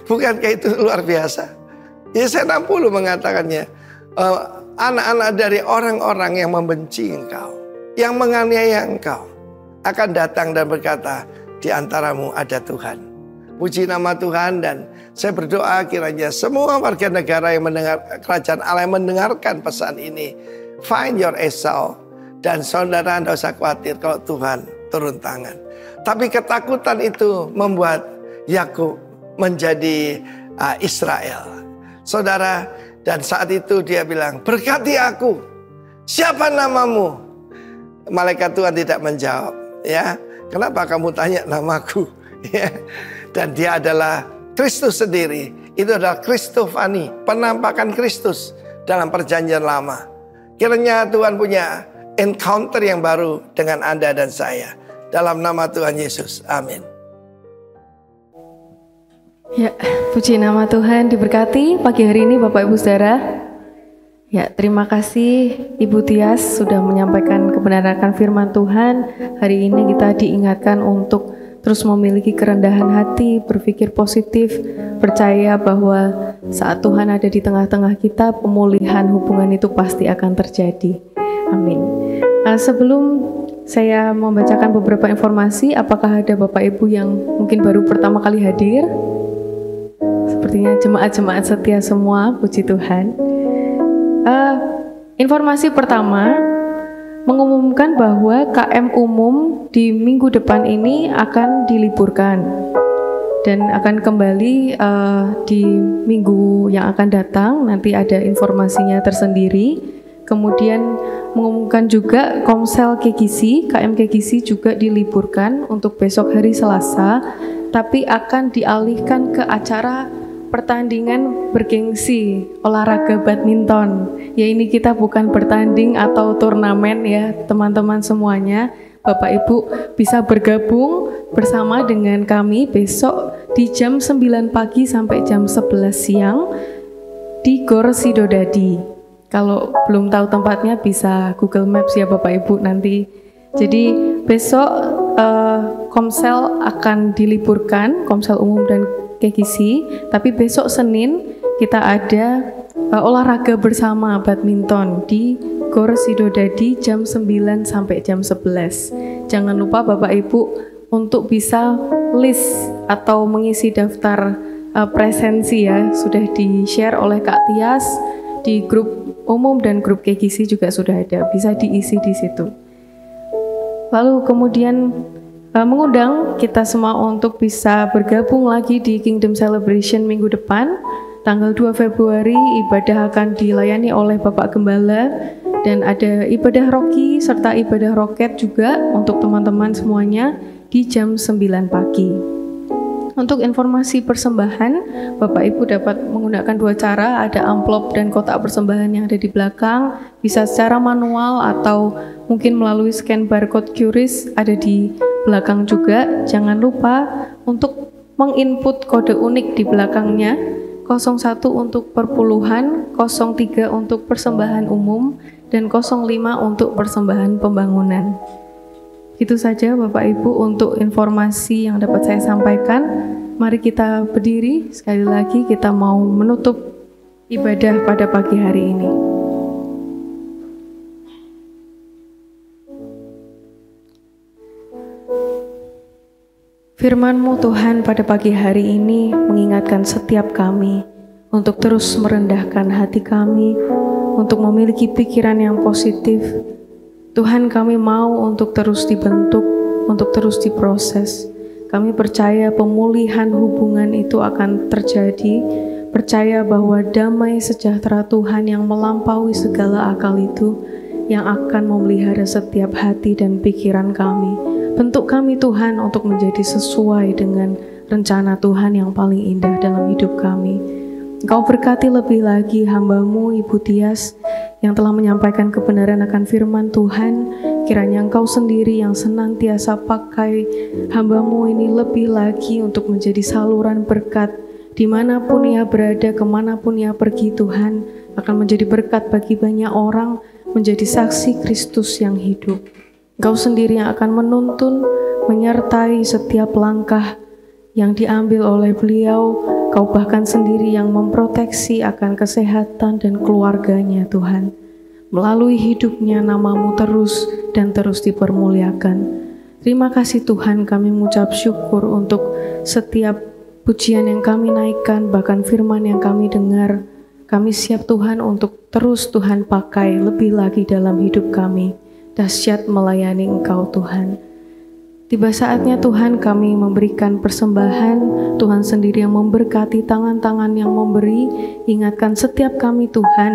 Bukankah itu luar biasa? Yesaya 60 mengatakannya, anak-anak dari orang-orang yang membenci engkau, yang menganiaya engkau, akan datang dan berkata, di antaramu ada Tuhan. Puji nama Tuhan, dan saya berdoa kiranya semua warga negara yang mendengar kerajaan Allah yang mendengarkan pesan ini, find your Esau. Dan saudara tidak usah khawatir kalau Tuhan turun tangan. Tapi ketakutan itu membuat Yakub menjadi Israel. Saudara, dan saat itu dia bilang, berkati aku, siapa namamu? Malaikat Tuhan tidak menjawab. Ya, kenapa kamu tanya namaku? Ya. Dan dia adalah Kristus sendiri. Itu adalah Kristofani, penampakan Kristus dalam perjanjian lama. Kiranya Tuhan punya encounter yang baru dengan Anda dan saya. Dalam nama Tuhan Yesus, amin. Ya, puji nama Tuhan, diberkati pagi hari ini Bapak Ibu Saudara. Ya, terima kasih Ibu Tias sudah menyampaikan kebenaran firman Tuhan. Hari ini kita diingatkan untuk terus memiliki kerendahan hati, berpikir positif, percaya bahwa saat Tuhan ada di tengah-tengah kita, pemulihan hubungan itu pasti akan terjadi. Amin. Sebelum saya membacakan beberapa informasi, apakah ada Bapak Ibu yang mungkin baru pertama kali hadir? Sepertinya jemaat-jemaat setia semua, puji Tuhan. Informasi pertama, mengumumkan bahwa KM umum di minggu depan ini akan diliburkan. dan akan kembali di minggu yang akan datang. Nanti ada informasinya tersendiri. Kemudian mengumumkan juga Komsel KGC, KM KGC juga diliburkan untuk besok hari Selasa, tapi akan dialihkan ke acara pertandingan bergengsi olahraga badminton. Ya, ini kita bukan bertanding atau turnamen ya teman-teman semuanya. Bapak Ibu bisa bergabung bersama dengan kami besok di jam 9 pagi sampai jam 11 siang di Gor Sidodadi. Kalau belum tahu tempatnya bisa Google Maps ya Bapak Ibu nanti. Jadi besok Komsel akan diliburkan, Komsel Umum dan KGC, tapi besok Senin kita ada olahraga bersama badminton di Gor Sidodadi jam 9 sampai jam 11. Jangan lupa Bapak Ibu untuk bisa list atau mengisi daftar presensi ya, sudah di-share oleh Kak Tias di grup umum dan grup KGC juga sudah ada, bisa diisi di situ. Lalu kemudian mengundang kita semua untuk bisa bergabung lagi di Kingdom Celebration minggu depan. Tanggal 2 Februari ibadah akan dilayani oleh Bapak Gembala dan ada ibadah roki serta ibadah roket juga untuk teman-teman semuanya di jam 9 pagi. Untuk informasi persembahan, Bapak Ibu dapat menggunakan dua cara, ada amplop dan kotak persembahan yang ada di belakang, bisa secara manual atau mungkin melalui scan barcode QRIS ada di belakang juga. Jangan lupa untuk menginput kode unik di belakangnya, 01 untuk perpuluhan, 03 untuk persembahan umum, dan 05 untuk persembahan pembangunan. Itu saja Bapak Ibu untuk informasi yang dapat saya sampaikan. Mari kita berdiri, sekali lagi kita mau menutup ibadah pada pagi hari ini. Firman-Mu Tuhan pada pagi hari ini mengingatkan setiap kami untuk terus merendahkan hati kami, untuk memiliki pikiran yang positif. Tuhan, kami mau untuk terus dibentuk, untuk terus diproses. Kami percaya pemulihan hubungan itu akan terjadi, percaya bahwa damai sejahtera Tuhan yang melampaui segala akal itu yang akan memelihara setiap hati dan pikiran kami. Bentuk kami Tuhan untuk menjadi sesuai dengan rencana Tuhan yang paling indah dalam hidup kami. Engkau berkati lebih lagi hamba-Mu Ibu Tias yang telah menyampaikan kebenaran akan firman Tuhan. Kiranya Engkau sendiri yang senantiasa pakai hamba-Mu ini lebih lagi untuk menjadi saluran berkat. Dimanapun ia berada, kemanapun ia pergi, Tuhan akan menjadi berkat bagi banyak orang, menjadi saksi Kristus yang hidup. Engkau sendiri yang akan menuntun, menyertai setiap langkah yang diambil oleh beliau. Kau bahkan sendiri yang memproteksi akan kesehatan dan keluarganya, Tuhan. Melalui hidupnya nama-Mu terus dan terus dipermuliakan. Terima kasih Tuhan, kami mengucap syukur untuk setiap pujian yang kami naikkan, bahkan firman yang kami dengar. Kami siap Tuhan untuk terus Tuhan pakai lebih lagi dalam hidup kami. Dahsyat melayani Engkau Tuhan. Tiba saatnya Tuhan kami memberikan persembahan, Tuhan sendiri yang memberkati tangan-tangan yang memberi. Ingatkan setiap kami Tuhan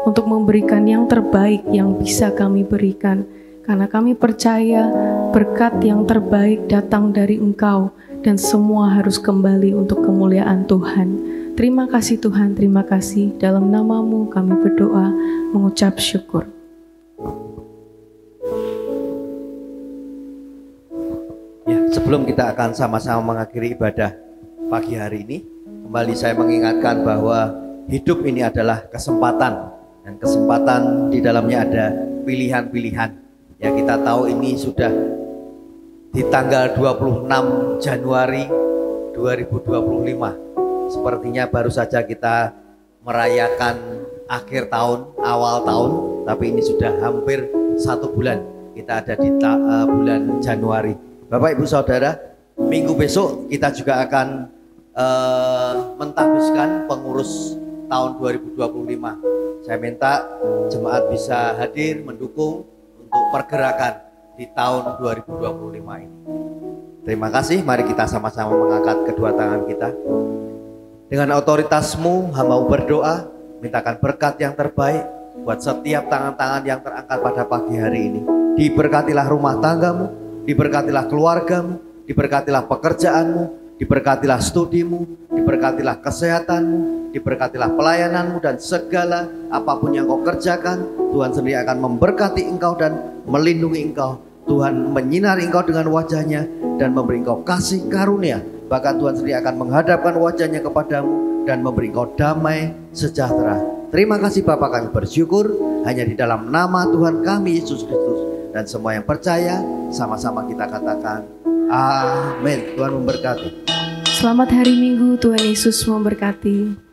untuk memberikan yang terbaik yang bisa kami berikan. Karena kami percaya berkat yang terbaik datang dari Engkau dan semua harus kembali untuk kemuliaan Tuhan. Terima kasih Tuhan, terima kasih. Dalam nama-Mu kami berdoa, mengucap syukur. Sebelum kita akan sama-sama mengakhiri ibadah pagi hari ini, kembali saya mengingatkan bahwa hidup ini adalah kesempatan, dan kesempatan di dalamnya ada pilihan-pilihan. Ya, kita tahu ini sudah di tanggal 26 Januari 2025. Sepertinya baru saja kita merayakan akhir tahun, awal tahun, tapi ini sudah hampir 1 bulan kita ada di bulan Januari. Bapak Ibu Saudara, minggu besok kita juga akan mentahbiskan pengurus tahun 2025. Saya minta jemaat bisa hadir mendukung untuk pergerakan di tahun 2025 ini. Terima kasih, mari kita sama-sama mengangkat kedua tangan kita. Dengan otoritas-Mu, hamba berdoa, mintakan berkat yang terbaik buat setiap tangan-tangan yang terangkat pada pagi hari ini. Diberkatilah rumah tanggamu, diberkatilah keluargamu, diberkatilah pekerjaanmu, diberkatilah studimu, diberkatilah kesehatanmu, diberkatilah pelayananmu, dan segala apapun yang kau kerjakan, Tuhan sendiri akan memberkati engkau dan melindungi engkau. Tuhan menyinari engkau dengan wajahnya dan memberi engkau kasih karunia. Bahkan Tuhan sendiri akan menghadapkan wajahnya kepadamu dan memberi engkau damai sejahtera. Terima kasih Bapa, kami bersyukur hanya di dalam nama Tuhan kami Yesus Kristus. Dan semua yang percaya sama-sama kita katakan amin. Tuhan memberkati. Selamat hari Minggu, Tuhan Yesus memberkati.